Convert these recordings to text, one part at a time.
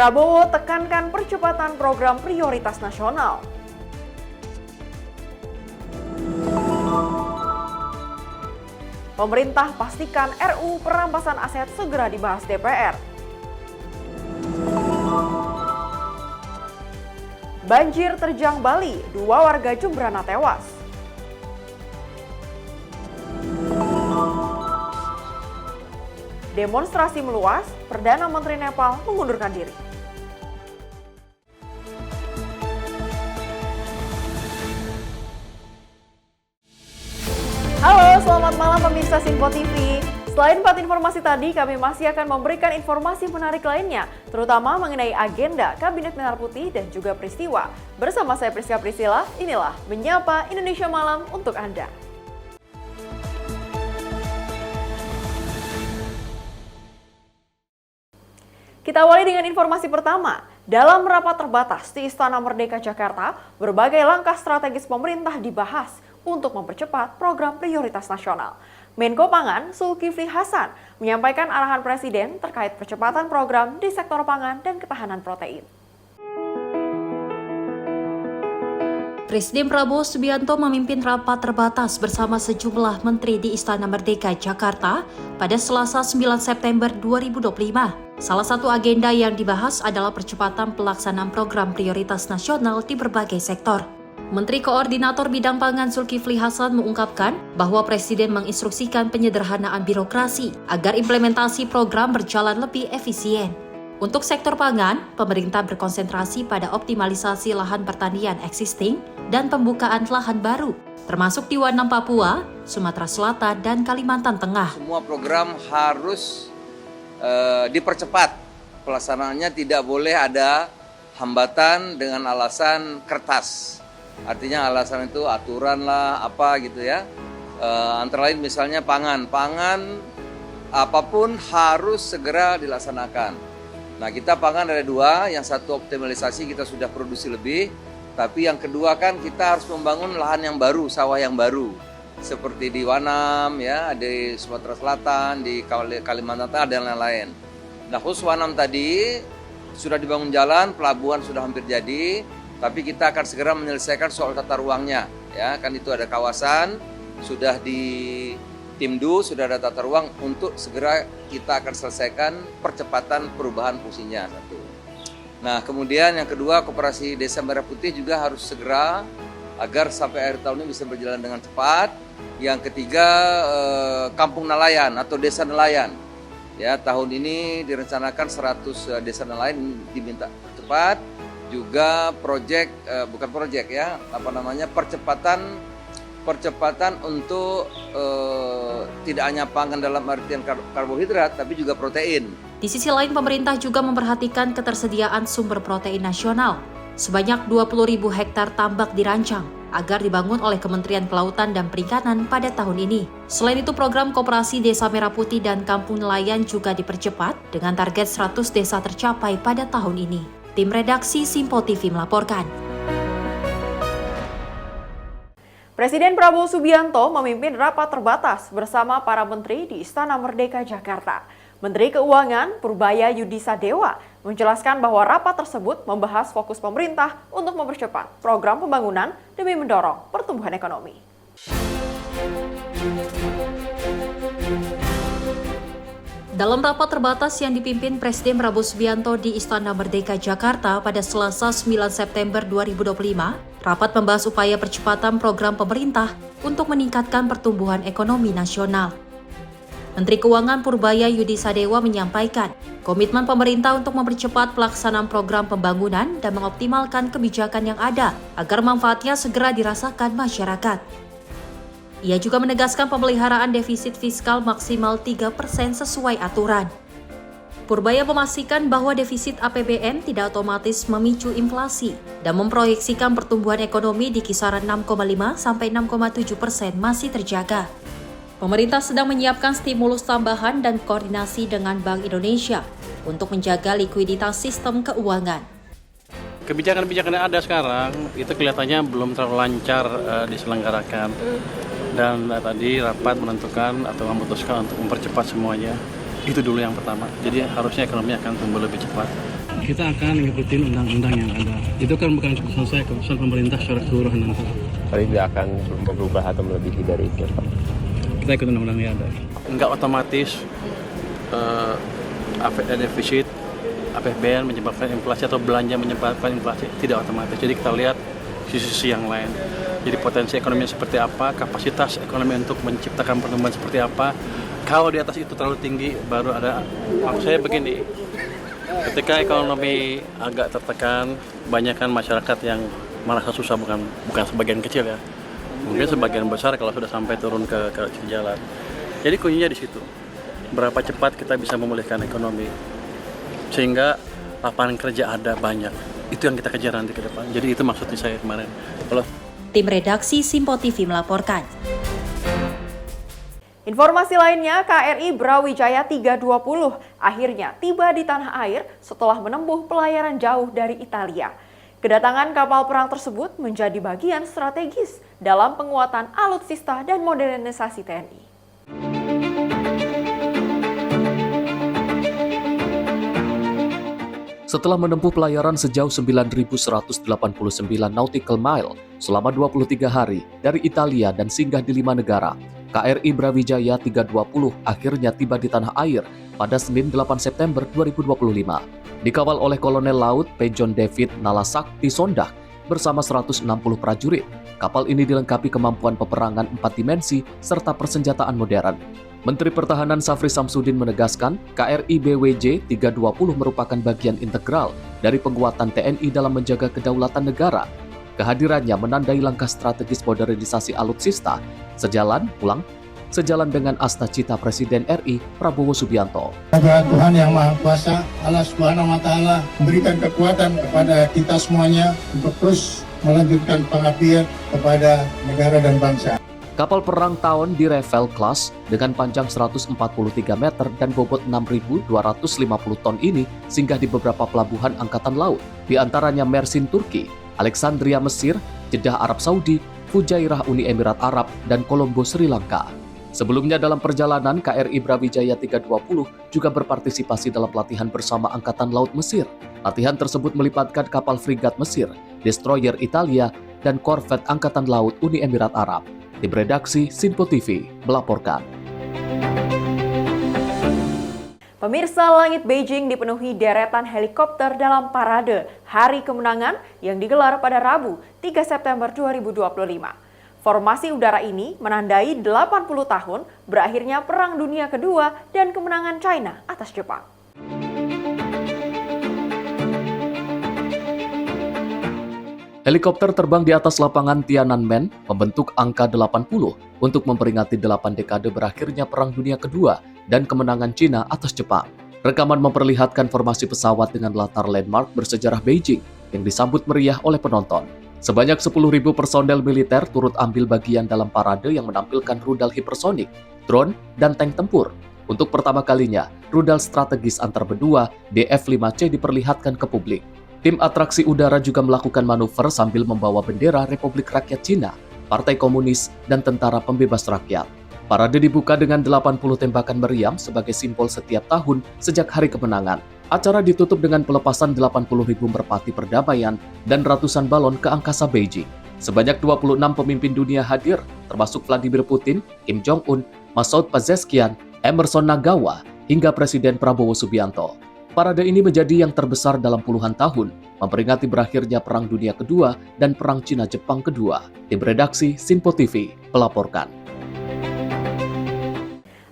Prabowo tekankan percepatan program prioritas nasional. Pemerintah pastikan RUU perampasan aset segera dibahas DPR. Banjir terjang Bali, 2 warga Jembrana tewas. Demonstrasi meluas, Perdana Menteri Nepal mengundurkan diri. Halo, selamat malam pemirsa Simpo TV. Selain 4 informasi tadi, kami masih akan memberikan informasi menarik lainnya, terutama mengenai agenda Kabinet Merah Putih dan juga peristiwa. Bersama saya Priska Priscilla, inilah Menyapa Indonesia Malam untuk Anda. Kita awali dengan informasi pertama. Dalam rapat terbatas di Istana Merdeka Jakarta, berbagai langkah strategis pemerintah dibahas untuk mempercepat program prioritas nasional. Menko Pangan Zulkifli Hasan menyampaikan arahan Presiden terkait percepatan program di sektor pangan dan ketahanan protein. Presiden Prabowo Subianto memimpin rapat terbatas bersama sejumlah menteri di Istana Merdeka Jakarta pada Selasa 9 September 2025. Salah satu agenda yang dibahas adalah percepatan pelaksanaan program prioritas nasional di berbagai sektor. Menteri Koordinator Bidang Pangan Zulkifli Hasan mengungkapkan bahwa Presiden menginstruksikan penyederhanaan birokrasi agar implementasi program berjalan lebih efisien. Untuk sektor pangan, pemerintah berkonsentrasi pada optimalisasi lahan pertanian existing dan pembukaan lahan baru, termasuk di Wanam Papua, Sumatera Selatan, dan Kalimantan Tengah. Semua program harus dipercepat. Pelaksanaannya tidak boleh ada hambatan dengan alasan kertas. Artinya alasan itu aturan lah, apa gitu ya. Antara lain misalnya pangan apapun harus segera dilaksanakan. Nah, kita pangan ada 2, yang satu optimalisasi kita sudah produksi lebih, tapi yang kedua kan kita harus membangun lahan yang baru, sawah yang baru. Seperti di Wanam ya, di Sumatera Selatan, di Kalimantan Tengah dan lain-lain. Nah, khusus Wanam tadi sudah dibangun jalan, pelabuhan sudah hampir jadi, tapi kita akan segera menyelesaikan soal tata ruangnya. Ya, kan itu ada kawasan, sudah di Timdu, sudah ada tata ruang untuk segera kita akan selesaikan percepatan perubahan fungsinya. Satu. Nah, kemudian yang kedua, Koperasi Desa Merah Putih juga harus segera agar sampai akhir tahun ini bisa berjalan dengan cepat. Yang ketiga, Kampung Nelayan atau Desa Nelayan. Ya, tahun ini direncanakan 100 desa nelayan diminta cepat. Juga percepatan untuk tidak hanya pangan dalam artian karbohidrat, tapi juga protein. Di sisi lain, pemerintah juga memperhatikan ketersediaan sumber protein nasional. Sebanyak 20.000 hektar tambak dirancang agar dibangun oleh Kementerian Kelautan dan Perikanan pada tahun ini. Selain itu, program Koperasi Desa Merah Putih dan Kampung Nelayan juga dipercepat dengan target 100 desa tercapai pada tahun ini. Tim redaksi Simpo TV melaporkan. Presiden Prabowo Subianto memimpin rapat terbatas bersama para menteri di Istana Merdeka Jakarta. Menteri Keuangan Purbaya Yudisadewa menjelaskan bahwa rapat tersebut membahas fokus pemerintah untuk mempercepat program pembangunan demi mendorong pertumbuhan ekonomi. Dalam rapat terbatas yang dipimpin Presiden Prabowo Subianto di Istana Merdeka Jakarta pada Selasa 9 September 2025, rapat membahas upaya percepatan program pemerintah untuk meningkatkan pertumbuhan ekonomi nasional. Menteri Keuangan Purbaya Yudisadewa menyampaikan komitmen pemerintah untuk mempercepat pelaksanaan program pembangunan dan mengoptimalkan kebijakan yang ada agar manfaatnya segera dirasakan masyarakat. Ia juga menegaskan pemeliharaan defisit fiskal maksimal 3% sesuai aturan. Purbaya memastikan bahwa defisit APBN tidak otomatis memicu inflasi dan memproyeksikan pertumbuhan ekonomi di kisaran 6,5 sampai 6,7% masih terjaga. Pemerintah sedang menyiapkan stimulus tambahan dan koordinasi dengan Bank Indonesia untuk menjaga likuiditas sistem keuangan. Kebijakan-kebijakan yang ada sekarang itu kelihatannya belum terlalu lancar diselenggarakan. Dan tadi rapat menentukan atau memutuskan untuk mempercepat semuanya. Itu dulu yang pertama. Jadi harusnya ekonomi akan tumbuh lebih cepat. Kita akan ngikutin undang-undang yang ada. Itu kan bukan keputusan saya, keputusan pemerintah secara keseluruhan nanti. Tapi tidak akan berubah atau melebihi dari itu, Pak. Kita ikut undang-undang yang ada. Enggak otomatis defisit APBN menyebabkan inflasi atau belanja menyebabkan inflasi, tidak otomatis. Jadi kita lihat sisi-sisi yang lain. Jadi potensi ekonomi seperti apa, kapasitas ekonomi untuk menciptakan pertumbuhan seperti apa. Kalau di atas itu terlalu tinggi, baru ada. Maksud saya begini, ketika ekonomi agak tertekan, banyak kan masyarakat yang merasa susah, bukan sebagian kecil ya. Mungkin sebagian besar kalau sudah sampai turun ke jalan. Jadi kuncinya di situ. Berapa cepat kita bisa memulihkan ekonomi sehingga lapangan kerja ada banyak. Itu yang kita kejar nanti ke depan. Jadi itu maksudnya saya kemarin. Tim redaksi Simpo TV melaporkan. Informasi lainnya, KRI Brawijaya 320 akhirnya tiba di tanah air setelah menempuh pelayaran jauh dari Italia. Kedatangan kapal perang tersebut menjadi bagian strategis dalam penguatan alutsista dan modernisasi TNI. Setelah menempuh pelayaran sejauh 9.189 nautical mile selama 23 hari dari Italia dan singgah di 5 negara, KRI Brawijaya 320 akhirnya tiba di tanah air pada Senin 8 September 2025. Dikawal oleh Kolonel Laut P. John David Nalasakti Sondah bersama 160 prajurit, kapal ini dilengkapi kemampuan peperangan 4 dimensi serta persenjataan modern. Menteri Pertahanan Safri Samsudin menegaskan KRI BWJ 320 merupakan bagian integral dari penguatan TNI dalam menjaga kedaulatan negara. Kehadirannya menandai langkah strategis modernisasi alutsista sejalan dengan asta cita Presiden RI Prabowo Subianto. Semoga Tuhan Yang Maha Kuasa, Allah Subhanahu wa Ta'ala, memberikan kekuatan kepada kita semuanya untuk terus melanjutkan pengabdian kepada negara dan bangsa. Kapal perang Taon di Revel Class dengan panjang 143 meter dan bobot 6.250 ton ini singgah di beberapa pelabuhan Angkatan Laut, di antaranya Mersin Turki, Alexandria Mesir, Jeddah Arab Saudi, Fujairah Uni Emirat Arab, dan Kolombo Sri Lanka. Sebelumnya dalam perjalanan, KRI Brawijaya 320 juga berpartisipasi dalam pelatihan bersama Angkatan Laut Mesir. Latihan tersebut melibatkan kapal frigat Mesir, destroyer Italia, dan korvet Angkatan Laut Uni Emirat Arab. Tim redaksi Simpo TV melaporkan. Pemirsa, langit Beijing dipenuhi deretan helikopter dalam parade Hari Kemenangan yang digelar pada Rabu 3 September 2025. Formasi udara ini menandai 80 tahun berakhirnya Perang Dunia Kedua dan kemenangan China atas Jepang. Helikopter terbang di atas lapangan Tiananmen membentuk angka 80 untuk memperingati 8 dekade berakhirnya Perang Dunia Kedua dan kemenangan Cina atas Jepang. Rekaman memperlihatkan formasi pesawat dengan latar landmark bersejarah Beijing yang disambut meriah oleh penonton. Sebanyak 10.000 personel militer turut ambil bagian dalam parade yang menampilkan rudal hipersonik, drone, dan tank tempur. Untuk pertama kalinya, rudal strategis antar benua DF-5C diperlihatkan ke publik. Tim atraksi udara juga melakukan manuver sambil membawa bendera Republik Rakyat Cina, Partai Komunis, dan Tentara Pembebas Rakyat. Parade dibuka dengan 80 tembakan meriam sebagai simbol setiap tahun sejak Hari Kemenangan. Acara ditutup dengan pelepasan 80.000 merpati perdamaian dan ratusan balon ke angkasa Beijing. Sebanyak 26 pemimpin dunia hadir, termasuk Vladimir Putin, Kim Jong-un, Masoud Pezeshkian, Emerson Nagawa, hingga Presiden Prabowo Subianto. Parade ini menjadi yang terbesar dalam puluhan tahun, memperingati berakhirnya Perang Dunia Kedua dan Perang Cina-Jepang Kedua. Tim redaksi Simpo TV melaporkan.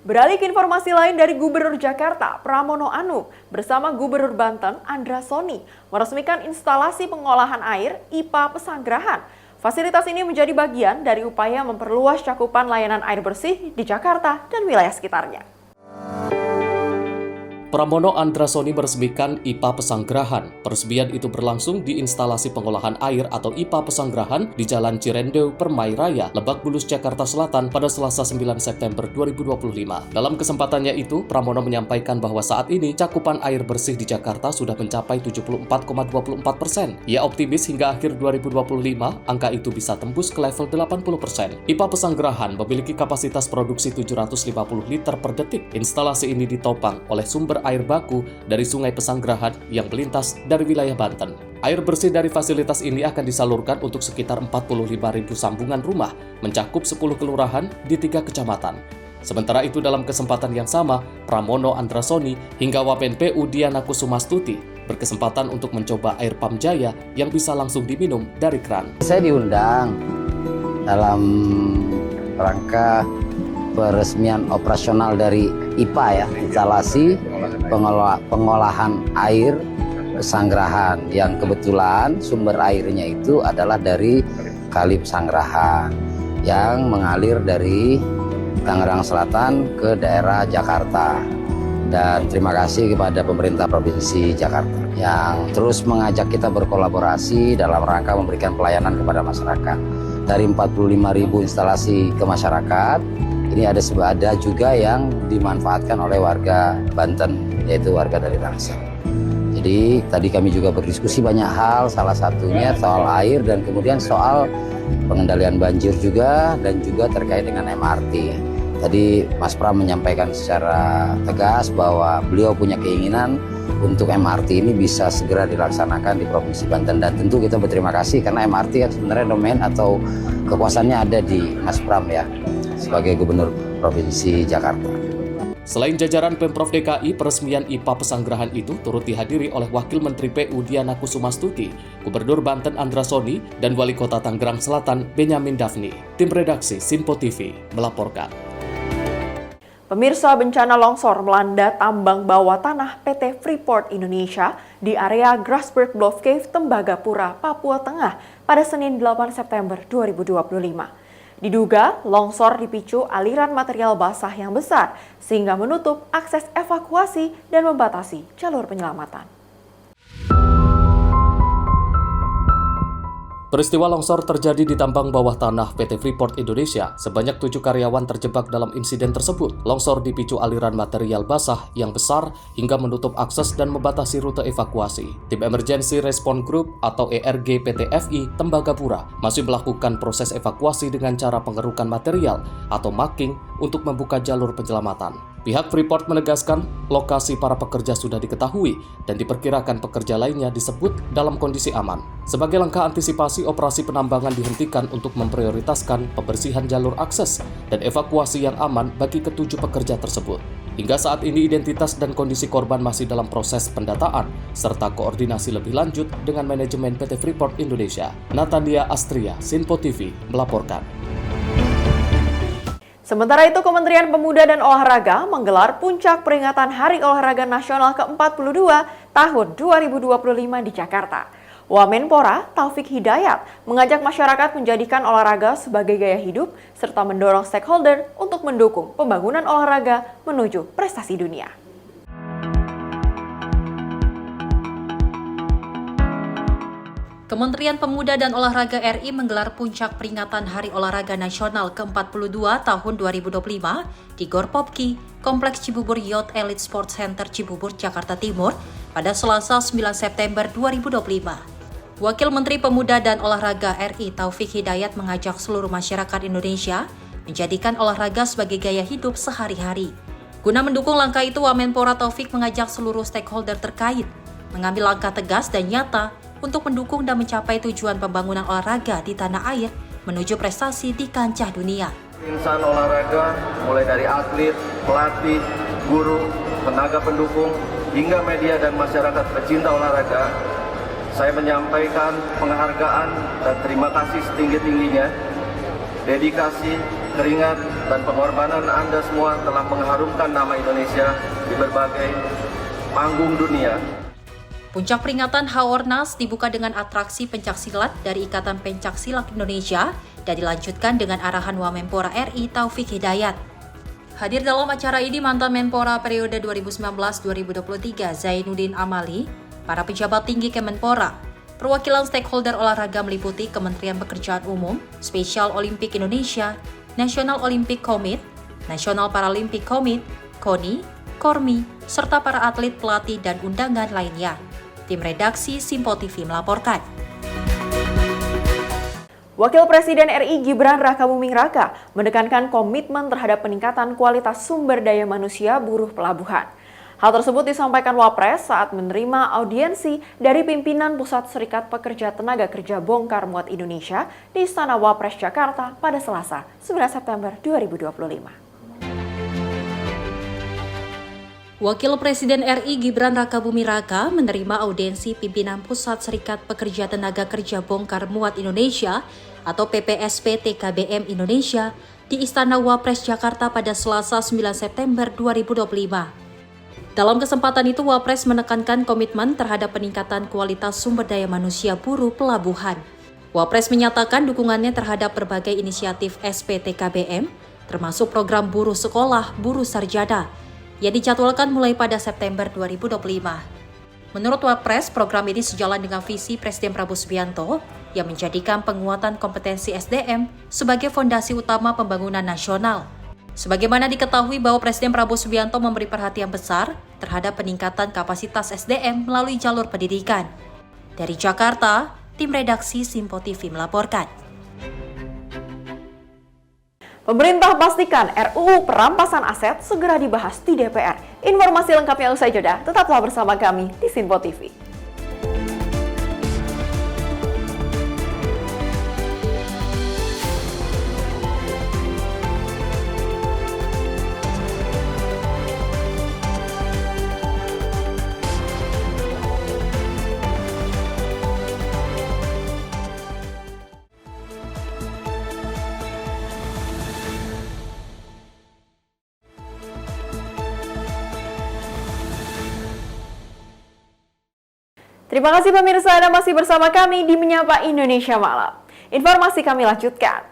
Beralih ke informasi lain dari Gubernur Jakarta, Pramono Anung, bersama Gubernur Banten, Andra Soni, meresmikan instalasi pengolahan air IPA Pesanggerahan. Fasilitas ini menjadi bagian dari upaya memperluas cakupan layanan air bersih di Jakarta dan wilayah sekitarnya. Pramono Andra Soni meresmikan IPA Pesanggerahan. Peresmian itu berlangsung di instalasi pengolahan air atau IPA Pesanggerahan di Jalan Cirende, Permai Raya, Lebak Bulus, Jakarta Selatan pada Selasa 9 September 2025. Dalam kesempatannya itu, Pramono menyampaikan bahwa saat ini cakupan air bersih di Jakarta sudah mencapai 74,24%. Ia optimis hingga akhir 2025, angka itu bisa tembus ke level 80%. IPA Pesanggerahan memiliki kapasitas produksi 750 liter per detik. Instalasi ini ditopang oleh sumber sumber air baku dari Sungai Pesanggerahan yang melintas dari wilayah Banten. Air bersih dari fasilitas ini akan disalurkan untuk sekitar 45.000 sambungan rumah, mencakup 10 kelurahan di 3 kecamatan. Sementara itu dalam kesempatan yang sama, Pramono Andrasoni hingga Wamen PU Diana Kusumastuti berkesempatan untuk mencoba air Pam Jaya yang bisa langsung diminum dari keran. Saya diundang dalam rangka peresmian operasional dari IPA ya, instalasi pengolahan air Pesanggerahan, yang kebetulan sumber airnya itu adalah dari Kali Pesanggerahan yang mengalir dari Tangerang Selatan ke daerah Jakarta. Dan terima kasih kepada pemerintah Provinsi Jakarta yang terus mengajak kita berkolaborasi dalam rangka memberikan pelayanan kepada masyarakat. Dari 45.000 instalasi ke masyarakat, ini ada juga yang dimanfaatkan oleh warga Banten, yaitu warga dari Tangsel. Jadi tadi kami juga berdiskusi banyak hal, salah satunya soal air dan kemudian soal pengendalian banjir juga, dan juga terkait dengan MRT. Tadi Mas Pram menyampaikan secara tegas bahwa beliau punya keinginan untuk MRT ini bisa segera dilaksanakan di Provinsi Banten, dan tentu kita berterima kasih karena MRT kan sebenarnya domain atau kekuasaannya ada di Mas Pram ya sebagai Gubernur Provinsi Jakarta. Selain jajaran Pemprov DKI, peresmian IPA Pesanggerahan itu turut dihadiri oleh Wakil Menteri PU Diana Kusumastuti, Gubernur Banten Andrasoni, dan Wali Kota Tangerang Selatan Benyamin Daphni. Tim redaksi Sinpo TV melaporkan. Pemirsa, bencana longsor melanda tambang bawah tanah PT Freeport Indonesia di area Grasberg Bluff Cave, Tembagapura, Papua Tengah pada Senin 8 September 2025. Diduga longsor dipicu aliran material basah yang besar sehingga menutup akses evakuasi dan membatasi jalur penyelamatan. Peristiwa longsor terjadi di tambang bawah tanah PT Freeport Indonesia. Sebanyak 7 karyawan terjebak dalam insiden tersebut. Longsor dipicu aliran material basah yang besar hingga menutup akses dan membatasi rute evakuasi. Tim Emergency Response Group atau ERG PT FI Tembagapura masih melakukan proses evakuasi dengan cara pengerukan material atau marking untuk membuka jalur penyelamatan. Pihak Freeport menegaskan lokasi para pekerja sudah diketahui dan diperkirakan pekerja lainnya disebut dalam kondisi aman. Sebagai langkah antisipasi, operasi penambangan dihentikan untuk memprioritaskan pembersihan jalur akses dan evakuasi yang aman bagi ketujuh pekerja tersebut. Hingga saat ini identitas dan kondisi korban masih dalam proses pendataan serta koordinasi lebih lanjut dengan manajemen PT Freeport Indonesia. Natania Astria, Sinpo TV melaporkan. Sementara itu, Kementerian Pemuda dan Olahraga menggelar puncak peringatan Hari Olahraga Nasional ke-42 tahun 2025 di Jakarta. Wamenpora Taufik Hidayat mengajak masyarakat menjadikan olahraga sebagai gaya hidup serta mendorong stakeholder untuk mendukung pembangunan olahraga menuju prestasi dunia. Kementerian Pemuda dan Olahraga RI menggelar puncak peringatan Hari Olahraga Nasional ke-42 tahun 2025 di Gor Popki, Kompleks Cibubur Youth Elite Sports Center Cibubur, Jakarta Timur pada Selasa 9 September 2025. Wakil Menteri Pemuda dan Olahraga RI Taufik Hidayat mengajak seluruh masyarakat Indonesia menjadikan olahraga sebagai gaya hidup sehari-hari. Guna mendukung langkah itu, Wamenpora Taufik mengajak seluruh stakeholder terkait mengambil langkah tegas dan nyata untuk mendukung dan mencapai tujuan pembangunan olahraga di tanah air menuju prestasi di kancah dunia. Insan olahraga mulai dari atlet, pelatih, guru, tenaga pendukung, hingga media dan masyarakat pecinta olahraga, saya menyampaikan penghargaan dan terima kasih setinggi-tingginya. Dedikasi, keringat, dan pengorbanan Anda semua telah mengharumkan nama Indonesia di berbagai panggung dunia. Puncak peringatan Haornas dibuka dengan atraksi pencaksilat dari Ikatan Pencaksilat Indonesia dan dilanjutkan dengan arahan Wamenpora RI Taufik Hidayat. Hadir dalam acara ini mantan Menpora periode 2019-2023 Zainuddin Amali, para pejabat tinggi Kemenpora, perwakilan stakeholder olahraga meliputi Kementerian Pekerjaan Umum, Special Olympic Indonesia, National Olympic Committee, National Paralympic Committee, KONI, KORMI, serta para atlet, pelatih, dan undangan lainnya. Tim redaksi Sinpo TV melaporkan. Wakil Presiden RI Gibran Rakabuming Raka menekankan komitmen terhadap peningkatan kualitas sumber daya manusia buruh pelabuhan. Hal tersebut disampaikan Wapres saat menerima audiensi dari pimpinan Pusat Serikat Pekerja Tenaga Kerja Bongkar Muat Indonesia di Istana Wapres Jakarta pada Selasa, 9 September 2025. Wakil Presiden RI Gibran Rakabuming Raka menerima audiensi pimpinan Pusat Serikat Pekerja Tenaga Kerja Bongkar Muat Indonesia atau PPSP TKBM Indonesia di Istana Wapres Jakarta pada Selasa 9 September 2025. Dalam kesempatan itu, Wapres menekankan komitmen terhadap peningkatan kualitas sumber daya manusia buruh pelabuhan. Wapres menyatakan dukungannya terhadap berbagai inisiatif SPTKBM, termasuk program buruh sekolah, buruh sarjana, yang dijadwalkan mulai pada September 2025. Menurut Wapres, program ini sejalan dengan visi Presiden Prabowo Subianto yang menjadikan penguatan kompetensi SDM sebagai fondasi utama pembangunan nasional. Sebagaimana diketahui bahwa Presiden Prabowo Subianto memberi perhatian besar terhadap peningkatan kapasitas SDM melalui jalur pendidikan. Dari Jakarta, tim redaksi Simpo TV melaporkan. Pemerintah pastikan RUU perampasan aset segera dibahas di DPR. Informasi lengkapnya usai jeda, tetaplah bersama kami di Simpo TV. Terima kasih pemirsa, Anda masih bersama kami di Menyapa Indonesia Malam. Informasi kami lanjutkan.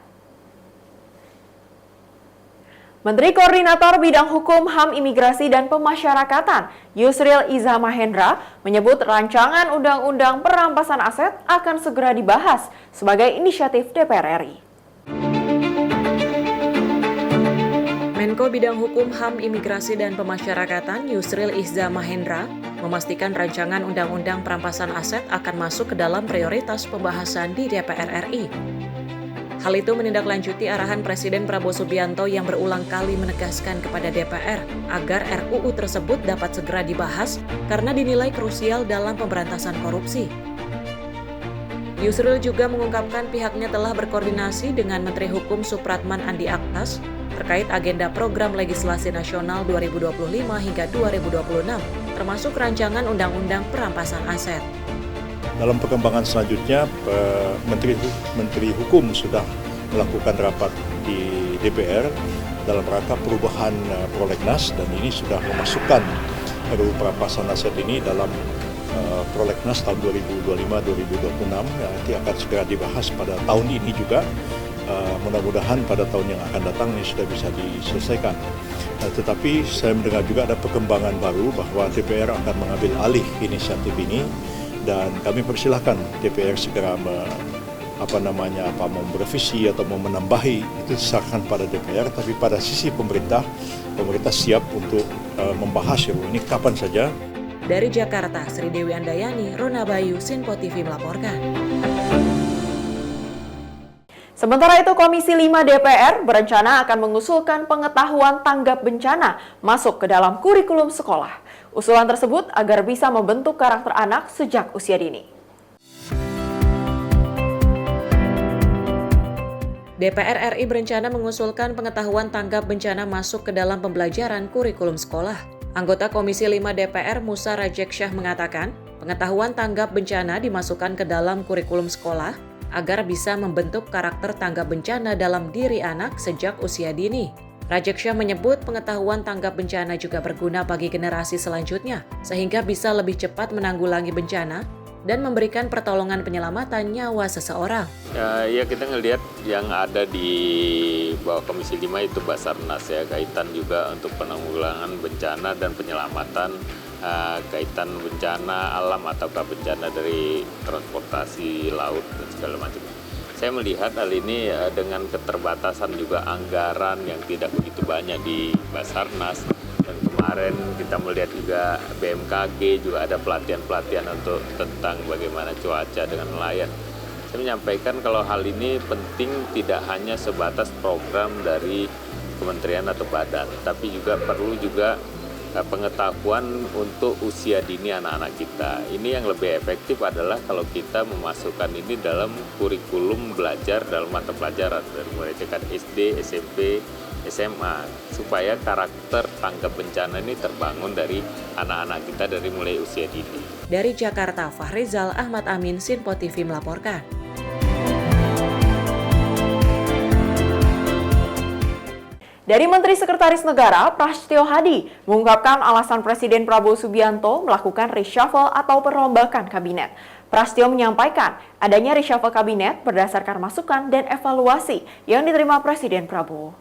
Menteri Koordinator Bidang Hukum, HAM, Imigrasi, dan Pemasyarakatan Yusril Iza Mahendra menyebut rancangan Undang-Undang Perampasan Aset akan segera dibahas sebagai inisiatif DPR RI. Menko Bidang Hukum, HAM, Imigrasi, dan Pemasyarakatan Yusril Iza Mahendra memastikan rancangan Undang-Undang Perampasan Aset akan masuk ke dalam prioritas pembahasan di DPR RI. Hal itu menindaklanjuti arahan Presiden Prabowo Subianto yang berulang kali menegaskan kepada DPR agar RUU tersebut dapat segera dibahas karena dinilai krusial dalam pemberantasan korupsi. Yusril juga mengungkapkan pihaknya telah berkoordinasi dengan Menteri Hukum Supratman Andi Aktas terkait agenda program legislasi nasional 2025 hingga 2026, termasuk rancangan Undang-Undang Perampasan Aset. Dalam perkembangan selanjutnya, Menteri Hukum sudah melakukan rapat di DPR dalam rangka perubahan prolegnas, dan ini sudah memasukkan RUU Perampasan Aset ini dalam prolegnas tahun 2025-2026, nanti akan segera dibahas pada tahun ini juga. Mudah-mudahan pada tahun yang akan datang ini sudah bisa diselesaikan. Tetapi saya mendengar juga ada perkembangan baru bahwa DPR akan mengambil alih inisiatif ini, dan kami persilahkan DPR segera merevisi atau menambahi, itu diserahkan pada DPR. Tapi pada sisi pemerintah siap untuk membahas ini kapan saja. Dari Jakarta, Sri Dewi Andayani, Rona Bayu, Simpo TV melaporkan. Sementara itu, Komisi 5 DPR berencana akan mengusulkan pengetahuan tanggap bencana masuk ke dalam kurikulum sekolah. Usulan tersebut agar bisa membentuk karakter anak sejak usia dini. DPR RI berencana mengusulkan pengetahuan tanggap bencana masuk ke dalam pembelajaran kurikulum sekolah. Anggota Komisi 5 DPR Musa Rajeksyah mengatakan, pengetahuan tanggap bencana dimasukkan ke dalam kurikulum sekolah agar bisa membentuk karakter tanggap bencana dalam diri anak sejak usia dini. Rajeksyah menyebut pengetahuan tanggap bencana juga berguna bagi generasi selanjutnya, sehingga bisa lebih cepat menanggulangi bencana dan memberikan pertolongan penyelamatan nyawa seseorang. Ya kita ngelihat yang ada di bawah Komisi 5 itu Basarnas ya, kaitan juga untuk penanggulangan bencana dan penyelamatan, kaitan bencana alam ataukah bencana dari transportasi laut dan segala macam. Saya melihat hal ini dengan keterbatasan juga anggaran yang tidak begitu banyak di Basarnas, dan kemarin kita melihat juga BMKG juga ada pelatihan-pelatihan untuk tentang bagaimana cuaca dengan nelayan. Saya menyampaikan kalau hal ini penting tidak hanya sebatas program dari kementerian atau badan, tapi juga perlu juga pengetahuan untuk usia dini anak-anak kita. Ini yang lebih efektif adalah kalau kita memasukkan ini dalam kurikulum belajar dalam mata pelajaran dari mulai tingkat SD, SMP, SMA, supaya karakter tanggap bencana ini terbangun dari anak-anak kita dari mulai usia dini. Dari Jakarta, Fahrizal Ahmad Amin, Sinpo TV melaporkan. Dari Menteri Sekretaris Negara, Prastyo Hadi mengungkapkan alasan Presiden Prabowo Subianto melakukan reshuffle atau perombakan kabinet. Prastyo menyampaikan adanya reshuffle kabinet berdasarkan masukan dan evaluasi yang diterima Presiden Prabowo.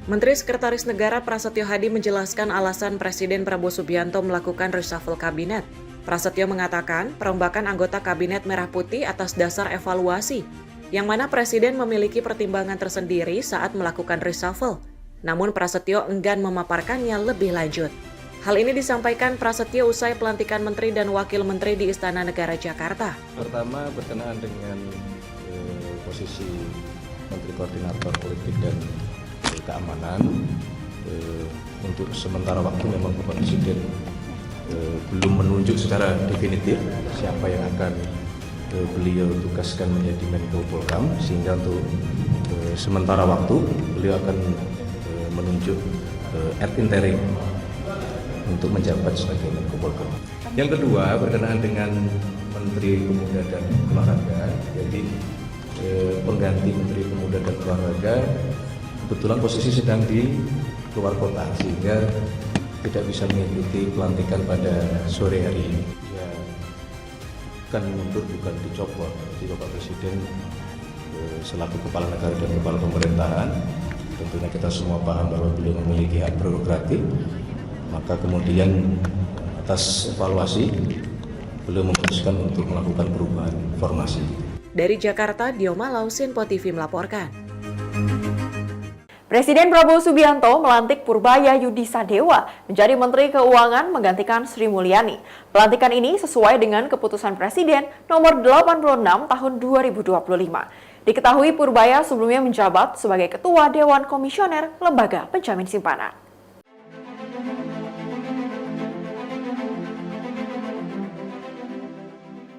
Menteri Sekretaris Negara Prasetyo Hadi menjelaskan alasan Presiden Prabowo Subianto melakukan reshuffle kabinet. Prasetyo mengatakan perombakan anggota Kabinet Merah Putih atas dasar evaluasi, yang mana Presiden memiliki pertimbangan tersendiri saat melakukan reshuffle. Namun Prasetyo enggan memaparkannya lebih lanjut. Hal ini disampaikan Prasetyo usai pelantikan Menteri dan Wakil Menteri di Istana Negara Jakarta. Pertama berkenaan dengan posisi Menteri Koordinator Politik dan Keamanan, untuk sementara waktu memang Bapak Presiden belum menunjuk secara definitif siapa yang akan beliau tugaskan menjadi Menko Polhukam, sehingga untuk sementara waktu beliau akan menunjuk ad interim untuk menjabat sebagai Menko Polhukam. Yang kedua berkenaan dengan Menteri Pemuda dan Olahraga, jadi pengganti Menteri Pemuda dan Olahraga kebetulan posisi sedang di luar kota sehingga tidak bisa mengikuti pelantikan pada sore hari ini. Ya, bukan mundur, bukan dicopot. Jadi Bapak Presiden selaku Kepala Negara dan Kepala Pemerintahan, tentunya kita semua paham bahwa beliau memiliki hak prerogatif. Maka kemudian atas evaluasi, beliau memutuskan untuk melakukan perubahan formasi. Dari Jakarta, Dio Malau, Sinpo TV melaporkan. Presiden Prabowo Subianto melantik Purbaya Yudi Sadewa menjadi Menteri Keuangan menggantikan Sri Mulyani. Pelantikan ini sesuai dengan keputusan Presiden nomor 86 tahun 2025. Diketahui Purbaya sebelumnya menjabat sebagai Ketua Dewan Komisioner Lembaga Penjamin Simpanan.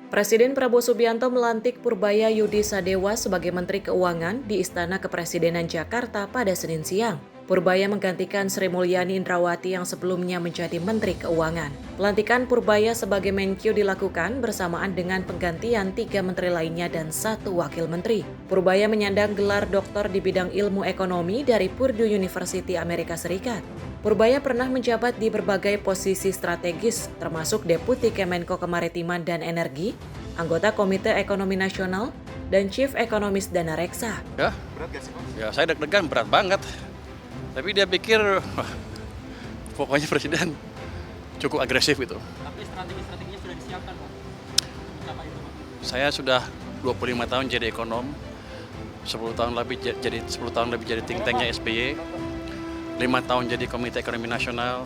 Presiden Prabowo Subianto melantik Purbaya Yudi Sadewa sebagai Menteri Keuangan di Istana Kepresidenan Jakarta pada Senin siang. Purbaya menggantikan Sri Mulyani Indrawati yang sebelumnya menjadi Menteri Keuangan. Pelantikan Purbaya sebagai Menkyu dilakukan bersamaan dengan penggantian 3 menteri lainnya dan 1 wakil menteri. Purbaya menyandang gelar doktor di bidang ilmu ekonomi dari Purdue University Amerika Serikat. Purbaya pernah menjabat di berbagai posisi strategis, termasuk Deputi Kemenko Kemaritiman dan Energi, anggota Komite Ekonomi Nasional, dan Chief Economist Dana Reksa. Ya, berat gak sih, Pak? Ya, saya deg-degan, berat banget. Tapi dia pikir, wah, pokoknya Presiden cukup agresif gitu. Tapi strategi-strateginya sudah disiapkan, Pak? Apa itu, Pak? Saya sudah 25 tahun jadi ekonom, 10 tahun lebih jadi think tanknya SBY. 5 tahun jadi Komite Ekonomi Nasional,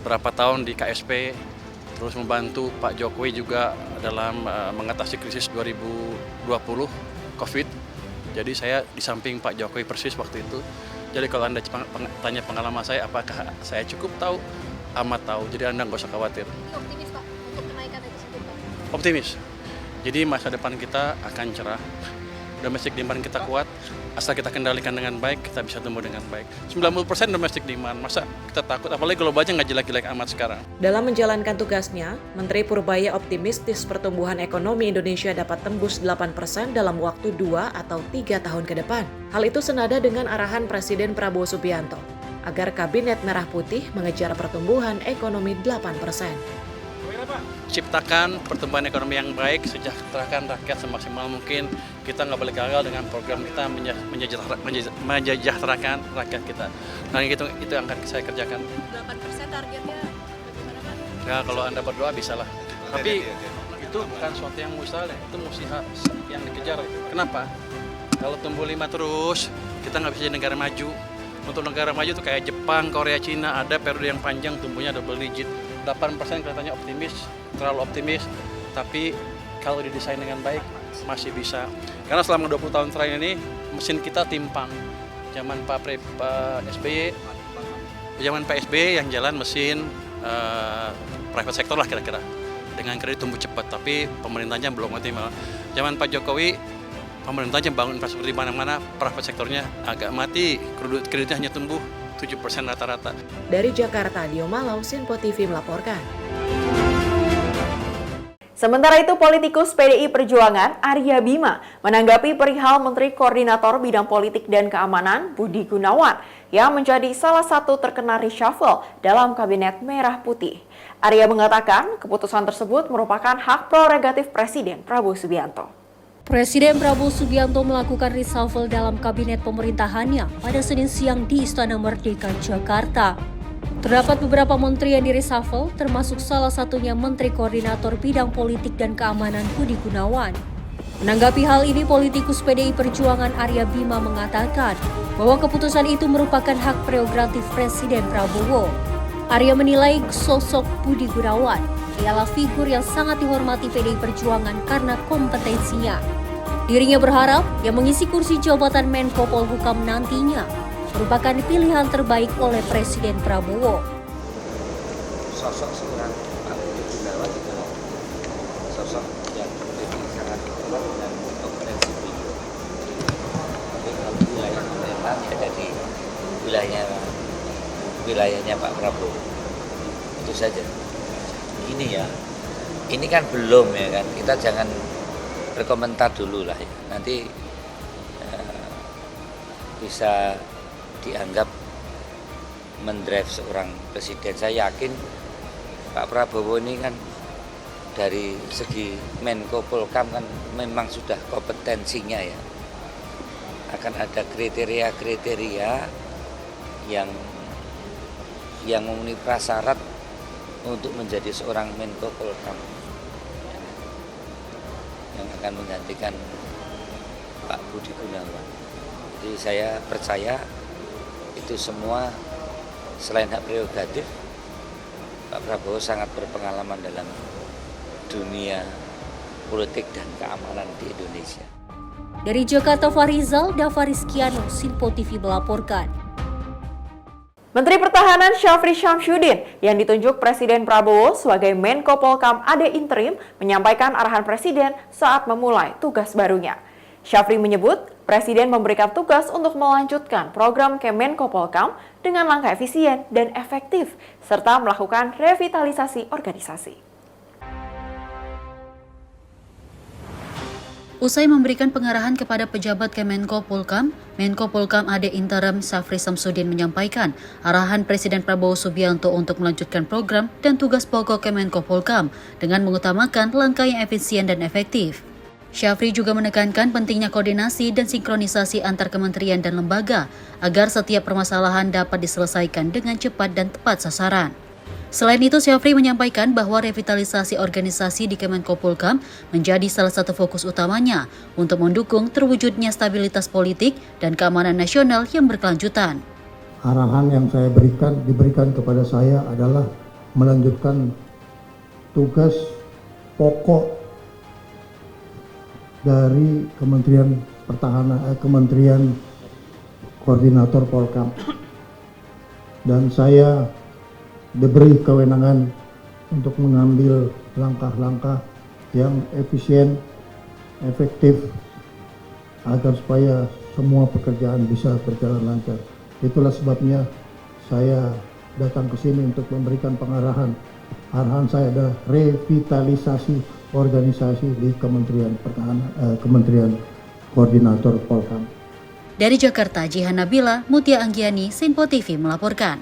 berapa tahun di KSP, terus membantu Pak Jokowi juga dalam mengatasi krisis 2020 COVID. Jadi saya di samping Pak Jokowi persis waktu itu. Jadi kalau Anda tanya pengalaman saya, apakah saya cukup tahu? Amat tahu, jadi Anda nggak usah khawatir. Optimis Pak, untuk kenaikan itu sendiri Pak? Optimis. Jadi masa depan kita akan cerah. Domestic demand kita kuat, asal kita kendalikan dengan baik, kita bisa tumbuh dengan baik. 90% domestic demand, masa kita takut, apalagi globalnya nggak jelek-jelek amat sekarang. Dalam menjalankan tugasnya, Menteri Purbaya optimistis pertumbuhan ekonomi Indonesia dapat tembus 8% dalam waktu 2 atau 3 tahun ke depan. Hal itu senada dengan arahan Presiden Prabowo Subianto, agar Kabinet Merah Putih mengejar pertumbuhan ekonomi 8%. Ciptakan pertumbuhan ekonomi yang baik, sejahterakan rakyat semaksimal mungkin. Kita nggak boleh gagal dengan program kita menyejahterakan rakyat kita. Nah itu yang akan saya kerjakan. 8% targetnya bagaimana Pak? Ya kalau Anda berdoa bisa lah. Tapi itu bukan sesuatu yang mustahil, itu mesti yang dikejar. Kenapa? Kalau tumbuh 5 terus, kita nggak bisa jadi negara maju. Untuk negara maju itu kayak Jepang, Korea, Cina, ada periode yang panjang tumbuhnya double digit. 8% kelihatannya optimis, terlalu optimis, tapi kalau didesain dengan baik, masih bisa. Karena selama 20 tahun terakhir ini mesin kita timpang. Zaman Pak SBY, zaman Pak SBY yang jalan mesin private sector lah kira-kira. Dengan kredit tumbuh cepat, tapi pemerintahnya belum optimal. Zaman Pak Jokowi, pemerintahnya bangun infrastruktur di mana-mana, private sektornya agak mati, kreditnya hanya tumbuh 7% rata-rata. Dari Jakarta, Dio Malau, Sinpo TV melaporkan. Sementara itu, politikus PDI Perjuangan Arya Bima menanggapi perihal Menteri Koordinator Bidang Politik dan Keamanan Budi Gunawan yang menjadi salah satu terkena reshuffle dalam Kabinet Merah Putih. Arya mengatakan keputusan tersebut merupakan hak prerogatif Presiden Prabowo Subianto. Presiden Prabowo Subianto melakukan reshuffle dalam kabinet pemerintahannya pada Senin siang di Istana Merdeka, Jakarta. Terdapat beberapa menteri yang direshuffle, termasuk salah satunya Menteri Koordinator Bidang Politik dan Keamanan Budi Gunawan. Menanggapi hal ini, politikus PDI Perjuangan Arya Bima mengatakan bahwa keputusan itu merupakan hak prerogatif Presiden Prabowo. Arya menilai sosok Budi Gunawan ialah figur yang sangat dihormati PDI Perjuangan karena kompetensinya. Dirinya berharap yang mengisi kursi jabatan Menko Polhukam nantinya merupakan pilihan terbaik oleh Presiden Prabowo. Sosok seorang Pak Budi Gunawan itu sosok yang memiliki sangat kuat dan kompetensi beliau. Tapi kalau wilayah pemerintahan ya ada di wilayahnya Pak Prabowo. Itu saja. Ini kan belum ya kan. Kita jangan berkomentar dulu lah ya. Nanti bisa dianggap mendrive seorang presiden. Saya yakin Pak Prabowo ini kan dari segi Menko Polhukam kan memang sudah kompetensinya ya. Akan ada kriteria-kriteria yang memenuhi prasyarat untuk menjadi seorang Menko Polhukam yang akan menggantikan Pak Budi Gunawan. Jadi saya percaya itu semua selain hak prerogatif, Pak Prabowo sangat berpengalaman dalam dunia politik dan keamanan di Indonesia. Dari Jakarta, Farizal Davarizkiano, Sinpo TV melaporkan. Menteri Pertahanan Syafri Syamsuddin yang ditunjuk Presiden Prabowo sebagai Menko Polhukam AD interim menyampaikan arahan Presiden saat memulai tugas barunya. Syafri menyebut Presiden memberikan tugas untuk melanjutkan program Kemenko Polhukam dengan langkah efisien dan efektif serta melakukan revitalisasi organisasi. Usai memberikan pengarahan kepada pejabat Kemenko Polhukam, Menko Polhukam AD interim Syafri Syamsuddin menyampaikan arahan Presiden Prabowo Subianto untuk melanjutkan program dan tugas pokok Kemenko Polhukam dengan mengutamakan langkah yang efisien dan efektif. Syafri juga menekankan pentingnya koordinasi dan sinkronisasi antar kementerian dan lembaga agar setiap permasalahan dapat diselesaikan dengan cepat dan tepat sasaran. Selain itu, Syafri menyampaikan bahwa revitalisasi organisasi di Kemenko Polhukam menjadi salah satu fokus utamanya untuk mendukung terwujudnya stabilitas politik dan keamanan nasional yang berkelanjutan. Arahan yang saya diberikan kepada saya adalah melanjutkan tugas pokok dari Kementerian Pertahanan, Kementerian Koordinator Polhukam, dan saya diberi kewenangan untuk mengambil langkah-langkah yang efisien, efektif, agar supaya semua pekerjaan bisa berjalan lancar. Itulah sebabnya saya datang ke sini untuk memberikan pengarahan. Arahan saya adalah revitalisasi organisasi di Kementerian Pertahanan, Kementerian Koordinator Polhukam. Dari Jakarta, Jihan Nabila, Mutia Anggiani, Sinpo TV melaporkan.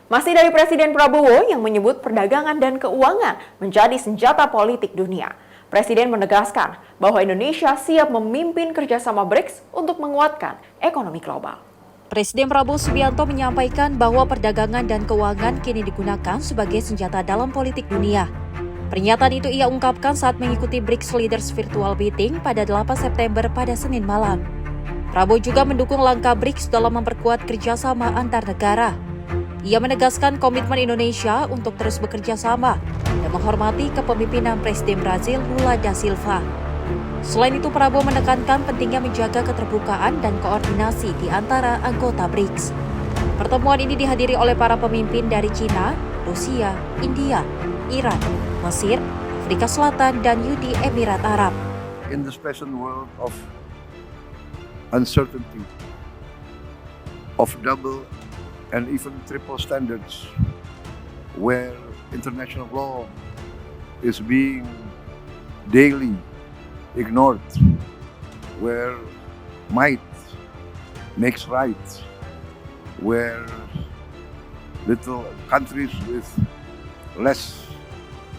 Masih dari Presiden Prabowo yang menyebut perdagangan dan keuangan menjadi senjata politik dunia. Presiden menegaskan bahwa Indonesia siap memimpin kerjasama BRICS untuk menguatkan ekonomi global. Presiden Prabowo Subianto menyampaikan bahwa perdagangan dan keuangan kini digunakan sebagai senjata dalam politik dunia. Pernyataan itu ia ungkapkan saat mengikuti BRICS Leaders Virtual Meeting pada 8 September pada Senin malam. Prabowo juga mendukung langkah BRICS dalam memperkuat kerjasama antar negara. Ia menegaskan komitmen Indonesia untuk terus bekerja sama dan menghormati kepemimpinan Presiden Brazil Lula da Silva. Selain itu, Prabowo menekankan pentingnya menjaga keterbukaan dan koordinasi di antara anggota BRICS. Pertemuan ini dihadiri oleh para pemimpin dari China, Rusia, India, Iran, Mesir, Afrika Selatan, dan Uni Emirat Arab. In this present world of uncertainty, of double and even triple standards, where international law is being daily ignored, where might makes right, where little countries with less